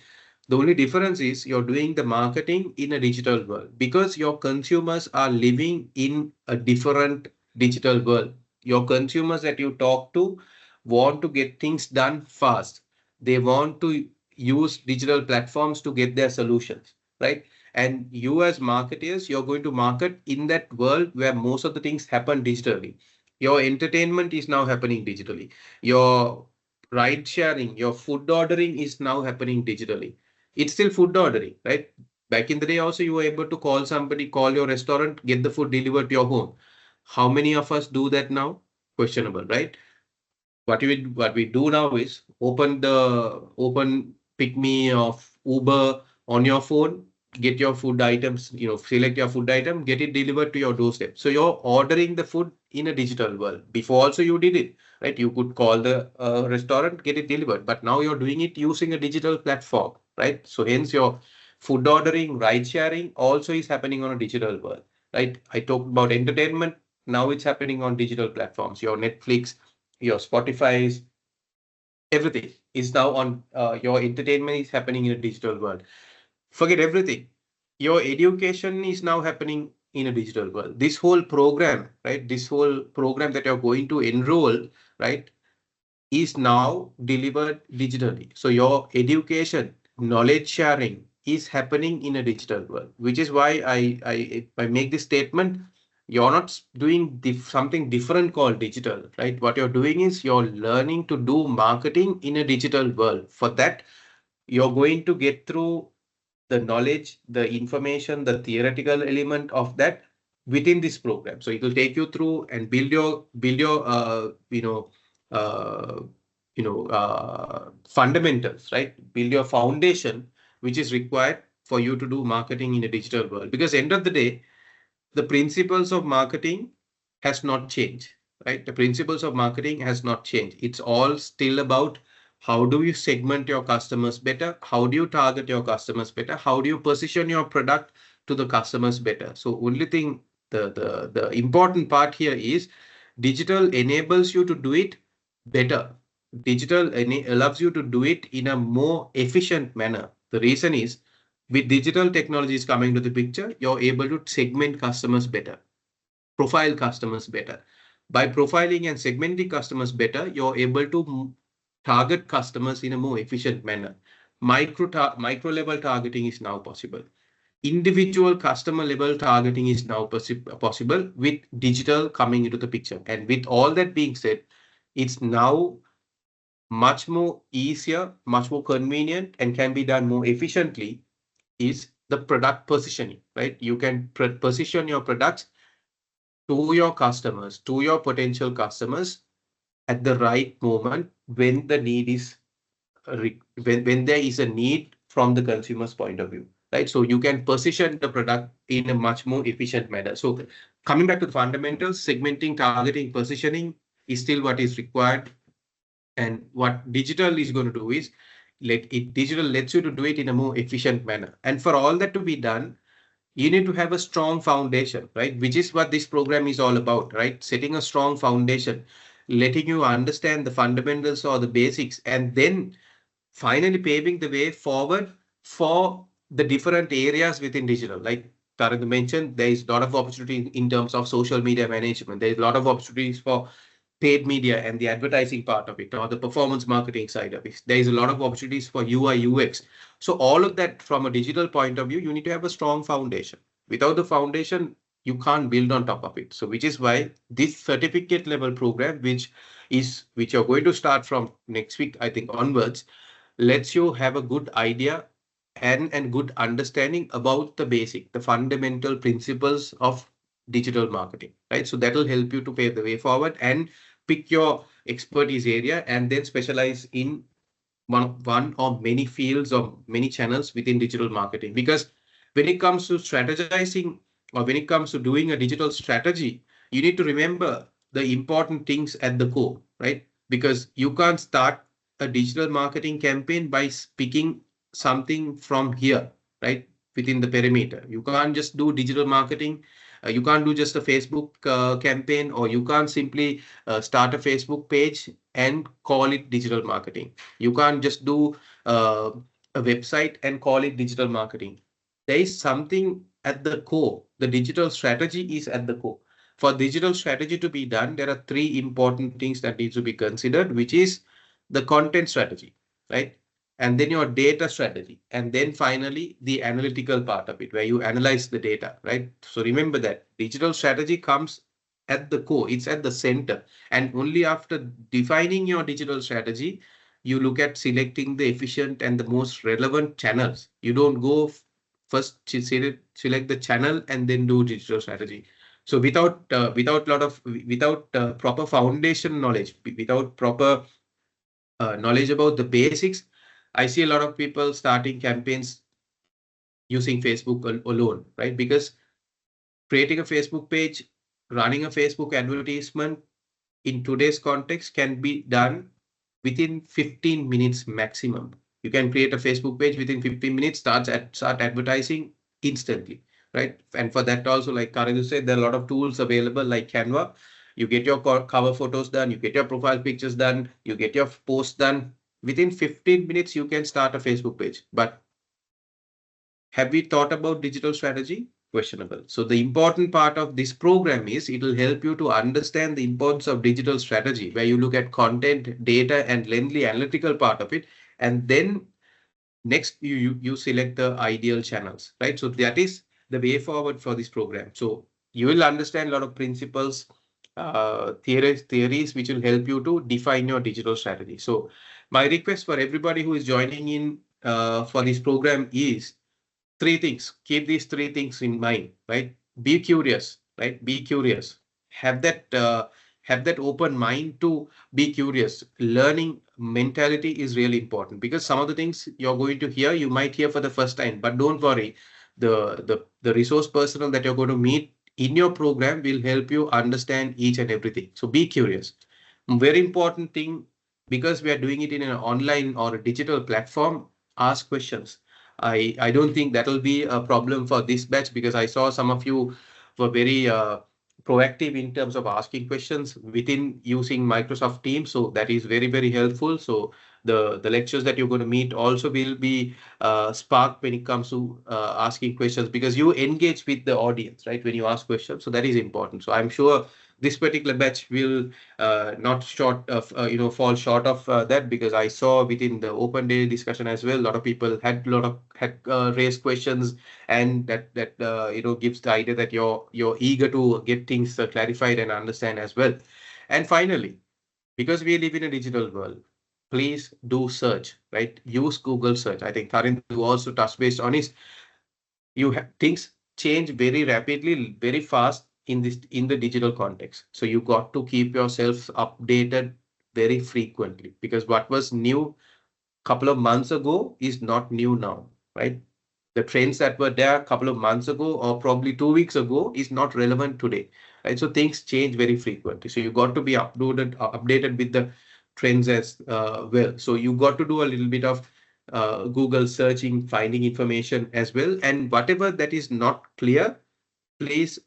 The only difference is you're doing the marketing in a digital world because your consumers are living in a different digital world. Your consumers that you talk to want to get things done fast. They want to use digital platforms to get their solutions, right? And you as marketers, you're going to market in that world where most of the things happen digitally. Your entertainment is now happening digitally. Your ride sharing, your food ordering is now happening digitally. It's still food ordering, right? Back in the day also, you were able to call somebody, call your restaurant, get the food delivered to your home. How many of us do that now? Questionable, right? What we do now is open pick me of Uber on your phone, get your food items, select your food item, get it delivered to your doorstep. So you're ordering the food in a digital world. Before also you did it, right? You could call the restaurant, get it delivered, but now you're doing it using a digital platform, right? So hence your food ordering, ride sharing also is happening on a digital world, right? I talked about entertainment. Now it's happening on digital platforms. Your Netflix, your Spotify's, everything is now on your entertainment is happening in a digital world. Forget everything. Your education is now happening in a digital world. This whole program, right? This whole program that you're going to enroll, right, is now delivered digitally. So your education, knowledge sharing is happening in a digital world, which is why I make this statement. You're not doing something different called digital, right? What you're doing is you're learning to do marketing in a digital world. For that, you're going to get through the knowledge, the information, the theoretical element of that within this program. So it will take you through and build your uh, fundamentals, right? Build your foundation, which is required for you to do marketing in a digital world. Because end of the day, the principles of marketing has not changed, right? The principles of marketing has not changed. It's all still about how do you segment your customers better? How do you target your customers better? How do you position your product to the customers better? So only thing, the important part here is digital enables you to do it better. Digital allows you to do it in a more efficient manner. The reason is with digital technologies coming to the picture, you're able to segment customers better, profile customers better. By profiling and segmenting customers better, you're able to target customers in a more efficient manner. Micro level targeting is now possible. Individual customer level targeting is now possible with digital coming into the picture. And with all that being said, it's now much more easier, much more convenient, and can be done more efficiently is the product positioning, right? You can position your products to your customers, to your potential customers at the right moment when the need is when there is a need from the consumer's point of view, right? So you can position the product in a much more efficient manner. So coming back to the fundamentals, segmenting, targeting, positioning is still what is required. And what digital is going to do is digital lets you to do it in a more efficient manner. And for all that to be done, you need to have a strong foundation, right? Which is what this program is all about, right? Setting a strong foundation, letting you understand the fundamentals or the basics, and then finally paving the way forward for the different areas within digital. Like Tarun mentioned, there is a lot of opportunity in terms of social media management. There is a lot of opportunities for paid media and the advertising part of it, or the performance marketing side of it. There is a lot of opportunities for UI, UX. So all of that from a digital point of view, you need to have a strong foundation. Without the foundation, you can't build on top of it. So which is why this certificate level program, which you're going to start from next week, I think onwards, lets you have a good idea and good understanding about the fundamental principles of digital marketing, right? So that will help you to pave the way forward and pick your expertise area and then specialize in one or many fields or many channels within digital marketing. Because when it comes to strategizing or when it comes to doing a digital strategy, you need to remember the important things at the core, right? Because you can't start a digital marketing campaign by picking something from here, right? Within the perimeter. You can't just do digital marketing. You can't do just a Facebook campaign, or you can't simply start a Facebook page and call it digital marketing. You can't just do a website and call it digital marketing. There is something at the core. The digital strategy is at the core. For digital strategy to be done, there are three important things that needs to be considered, which is the content strategy, right? And then your data strategy, and then finally the analytical part of it, where you analyze the data, right? So remember that digital strategy comes at the core, it's at the center. And only after defining your digital strategy, you look at selecting the efficient and the most relevant channels. You don't go first to select the channel and then do digital strategy. So without proper foundation knowledge, without proper knowledge about the basics, I see a lot of people starting campaigns using Facebook alone, right? Because creating a Facebook page, running a Facebook advertisement in today's context can be done within 15 minutes maximum. You can create a Facebook page within 15 minutes, start advertising instantly, right? And for that also, like Karan said, there are a lot of tools available like Canva. You get your cover photos done, you get your profile pictures done, you get your posts done. Within 15 minutes, you can start a Facebook page. But have we thought about digital strategy? Questionable. So the important part of this program is it will help you to understand the importance of digital strategy, where you look at content, data, and lengthy analytical part of it. And then next you select the ideal channels, right? So that is the way forward for this program. So you will understand a lot of principles, theories which will help you to define your digital strategy. So my request for everybody who is joining in for this program is three things. Keep these three things in mind, right? Be curious, right? Be curious. Have that open mind to be curious. Learning mentality is really important, because some of the things you're going to hear, you might hear for the first time, but don't worry. The resource personnel that you're going to meet in your program will help you understand each and everything. So be curious. Very important thing, because we are doing it in an online or a digital platform, ask questions. I don't think that will be a problem for this batch, because I saw some of you were very proactive in terms of asking questions within using Microsoft Teams. So that is very, very helpful. So the lectures that you're going to meet also will be sparked when it comes to asking questions, because you engage with the audience, right? When you ask questions. So that is important. So I'm sure this particular batch will not fall short of that, because I saw within the open day discussion as well, a lot of people had raised questions, and that gives the idea that you're eager to get things clarified and understand as well. And finally, because we live in a digital world, please do search, right? Use Google search. I think Karin also touched based on it. Things change very rapidly, very fast in the digital context. So you got to keep yourself updated very frequently, because what was new a couple of months ago is not new now, right? The trends that were there a couple of months ago or probably 2 weeks ago is not relevant today, right? So things change very frequently. So you got to be updated with the trends as well. So you got to do a little bit of Google searching, finding information as well. And whatever that is not clear, please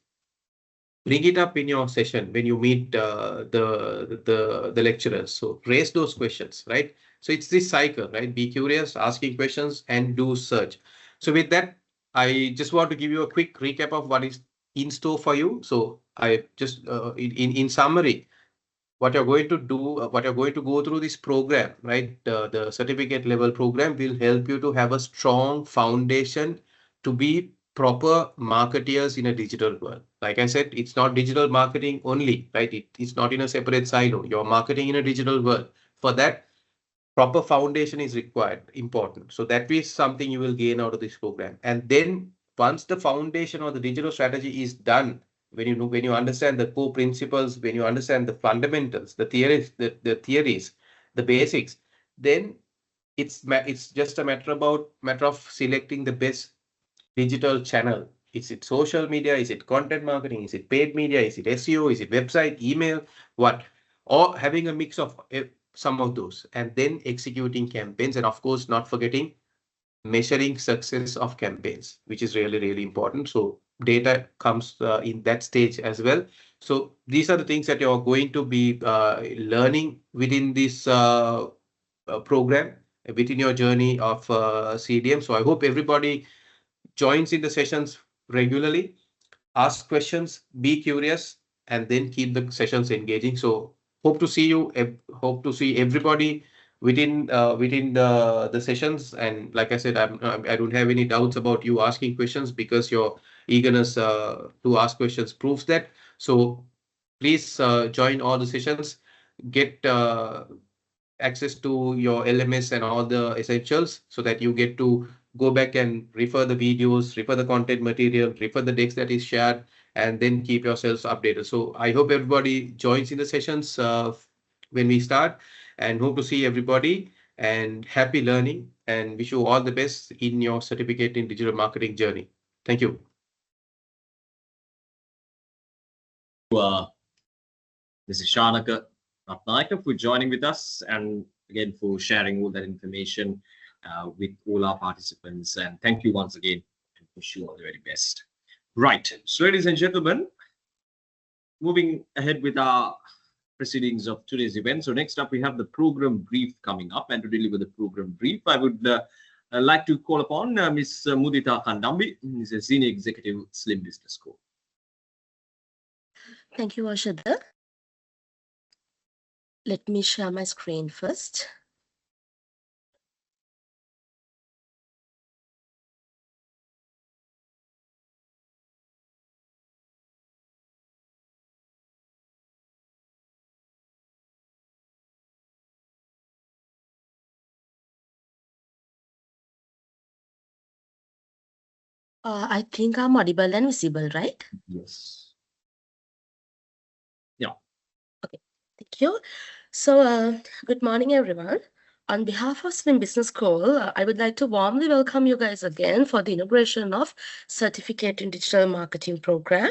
bring it up in your session when you meet the lecturers. So raise those questions, right? So it's this cycle, right? Be curious, asking questions, and do search. So with that, I just want to give you a quick recap of what is in store for you. So I just in summary, what you're going to do, what you're going to go through this program, right? The certificate level program will help you to have a strong foundation to be proper marketeers in a digital world. Like I said, it's not digital marketing only, right? It's not in a separate silo. You're marketing in a digital world. For that, proper foundation is required, important. So that is something you will gain out of this program. And then once the foundation or the digital strategy is done, when you understand the core principles, when you understand the fundamentals, the theories, the basics, then it's just a matter of selecting the best digital channel. Is it social media? Is it content marketing? Is it paid media? Is it SEO? Is it website, email? What? Or having a mix of some of those, and then executing campaigns, and of course, not forgetting measuring success of campaigns, which is really, really important. So data comes in that stage as well. So these are the things that you're going to be learning within this program, within your journey of CDM. So I hope everybody joins in the sessions regularly, ask questions, be curious, and then keep the sessions engaging. So hope to see you, hope to see everybody within the sessions. And like I said, I don't have any doubts about you asking questions, because your eagerness to ask questions proves that. So please join all the sessions, get access to your LMS and all the essentials, so that you get to go back and refer the videos, refer the content material, refer the decks that is shared, and then keep yourselves updated. So I hope everybody joins in the sessions when we start, and hope to see everybody, and happy learning, and wish you all the best in your certificate in digital marketing journey. Thank you. This is Shanaka Ratnayaka for joining with us, and again for sharing all that information with all our participants. And thank you once again, and wish you all the very best. Right, so ladies and gentlemen, moving ahead with our proceedings of today's event. So next up, we have the program brief coming up, and to deliver the program brief, I would like to call upon Ms. Mudita Kandambi, who is a Senior Executive, Slim Business School. Thank you, Ashada. Let me share my screen first. I think I'm audible and visible, right? Yes. Yeah. Okay, thank you. So, good morning, everyone. On behalf of Slim Business School, I would like to warmly welcome you guys again for the inauguration of Certificate in Digital Marketing program.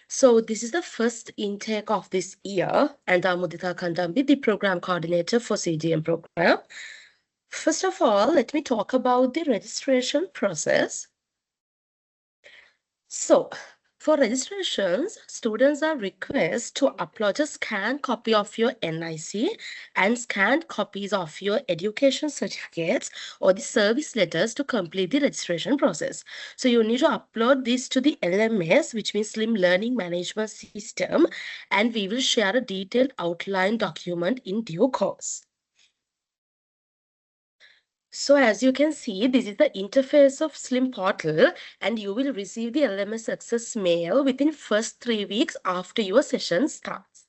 So this is the first intake of this year, and I'm Mudita Kandambi, the program coordinator for CDM program. First of all, let me talk about the registration process. So, for registrations, students are requested to upload a scanned copy of your NIC and scanned copies of your education certificates or the service letters to complete the registration process. So you need to upload this to the LMS, which means Slim Learning Management System, and we will share a detailed outline document in due course. So as you can see, this is the interface of Slim portal, and you will receive the LMS access mail within first 3 weeks after your session starts.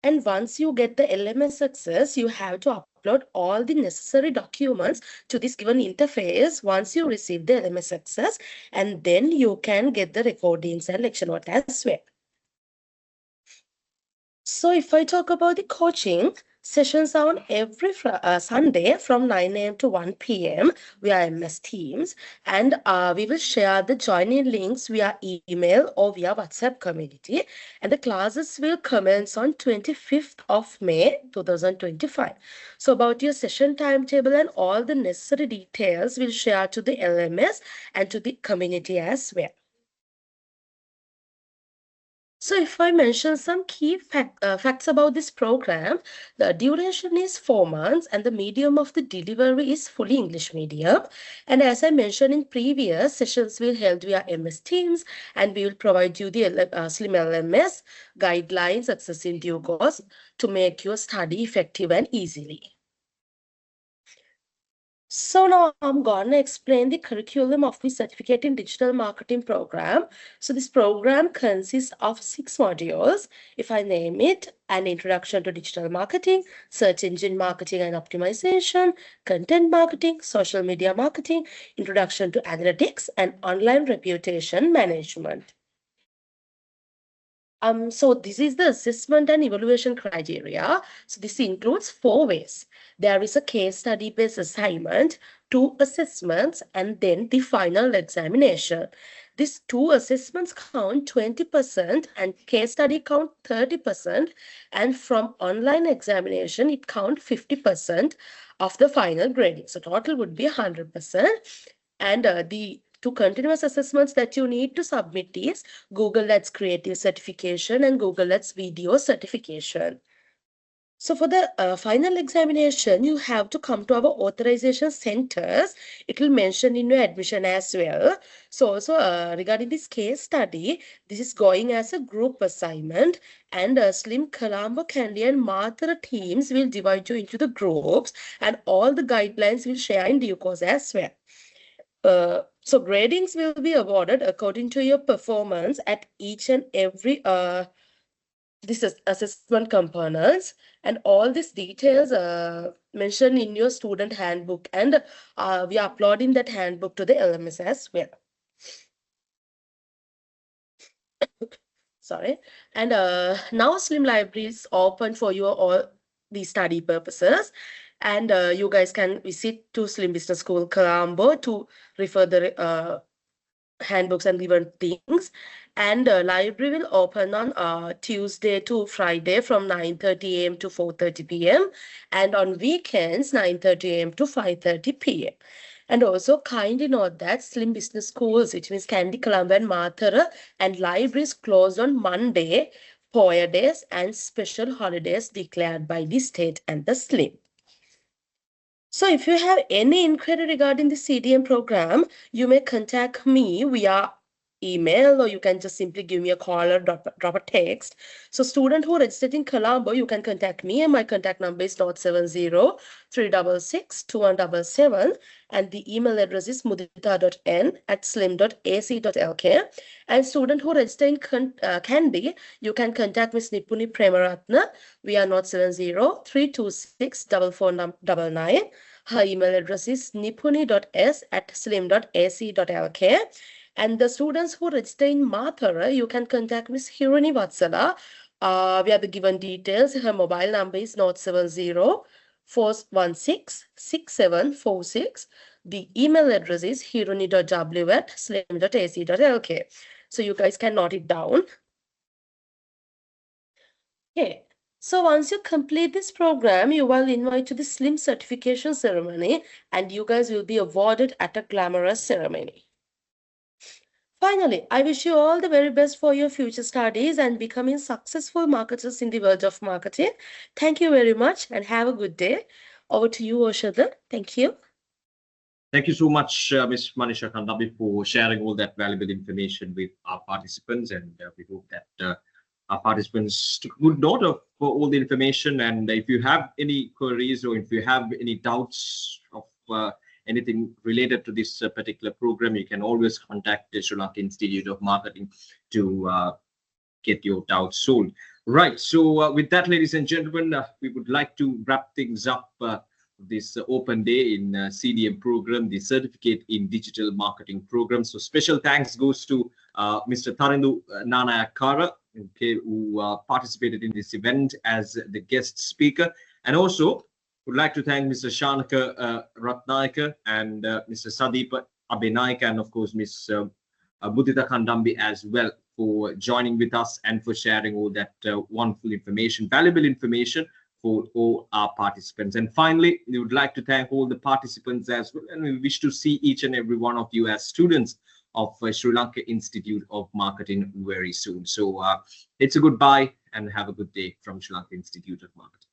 And once you get the LMS access, you have to upload all the necessary documents to this given interface once you receive the LMS access, and then you can get the recordings and lecture note as well. So if I talk about the coaching, sessions are on every Sunday from 9 a.m. to 1 p.m. via MS Teams, and we will share the joining links via email or via WhatsApp community, and the classes will commence on 25th of May 2025. So about your session timetable and all the necessary details we'll share to the LMS and to the community as well. So if I mention some key facts about this program, the duration is 4 months and the medium of the delivery is fully English medium. And as I mentioned in previous sessions, we'll held via MS Teams and we will provide you the Slim LMS guidelines access in due course to make your study effective and easily. So now I'm gonna explain the curriculum of the Certificate in Digital Marketing program. So this program consists of 6 modules. If I name it, an introduction to digital marketing, search engine marketing and optimization, content marketing, social media marketing, introduction to analytics, and online reputation management. So this is the assessment and evaluation criteria. So this includes 4 ways. There is a case study based assignment, 2 assessments, and then the final examination. These 2 assessments count 20% and case study count 30%. And from online examination, it count 50% of the final grading. So total would be 100%. And the 2 continuous assessments that you need to submit is Google Ads Creative Certification and Google Ads Video Certification. So for the final examination, you have to come to our authorization centers. It will mention in your admission as well. So also regarding this case study, this is going as a group assignment and Slim, Colombo, Candy and Martha teams will divide you into the groups and all the guidelines will share in due course as well. So gradings will be awarded according to your performance at each and every this is assessment components, and all these details mentioned in your student handbook, and we are uploading that handbook to the LMS as well. Sorry. And now Slim Library is open for you all these study purposes. And you guys can visit to Slim Business School Colombo to refer the handbooks and given things. And library will open on Tuesday to Friday from 9:30 a.m. to 4:30 p.m. and on weekends 9:30 a.m. to 5:30 p.m. And also kindly note that Slim Business Schools, which means Candy, Colombo and Mathura, and libraries closed on Monday, Poya days and special holidays declared by the state and the Slim. So if you have any inquiry regarding the CDM program, you may contact me via email or you can just simply give me a call or drop a text. So student who registered in Colombo, you can contact me and my contact number is 070-366-2177 and the email address is mudita.n@slim.ac.lk. And student who registered in Kandy, you can contact Ms. Nipuni Premaratna via 070-326-4499. Her email address is nipuni.s@slim.ac.lk. And the students who register in Mathura, you can contact Ms. Hirani Vatsala. We have the given details. Her mobile number is 070-416-6746. The email address is hirani.w@slim.ac.lk. So you guys can note it down. Okay. So once you complete this program, you will invite to the Slim certification ceremony and you guys will be awarded at a glamorous ceremony. Finally, I wish you all the very best for your future studies and becoming successful marketers in the world of marketing. Thank you very much and have a good day. Over to you, Oshada. Thank you. Thank you so much, Ms. Manisha Kandabi, for sharing all that valuable information with our participants. And we hope that our participants took good note of all the information. And if you have any queries or if you have any doubts of anything related to this particular program, you can always contact the Sri Lanka Institute of Marketing to get your doubts solved. Right. So with that, ladies and gentlemen, we would like to wrap things up this open day in CDM program, the Certificate in Digital Marketing program. So special thanks goes to Mr. Tarindu Nanayakara, okay, who participated in this event as the guest speaker. And also would like to thank Mr. Shanaka Ratnayaka and Mr. Sadeep Abhinayaka and of course Ms. Mudita Kandambi as well for joining with us and for sharing all that wonderful information, valuable information for all our participants. And finally, we would like to thank all the participants as well, and we wish to see each and every one of you as students of Sri Lanka Institute of Marketing very soon. So it's a goodbye and have a good day from Sri Lanka Institute of Marketing.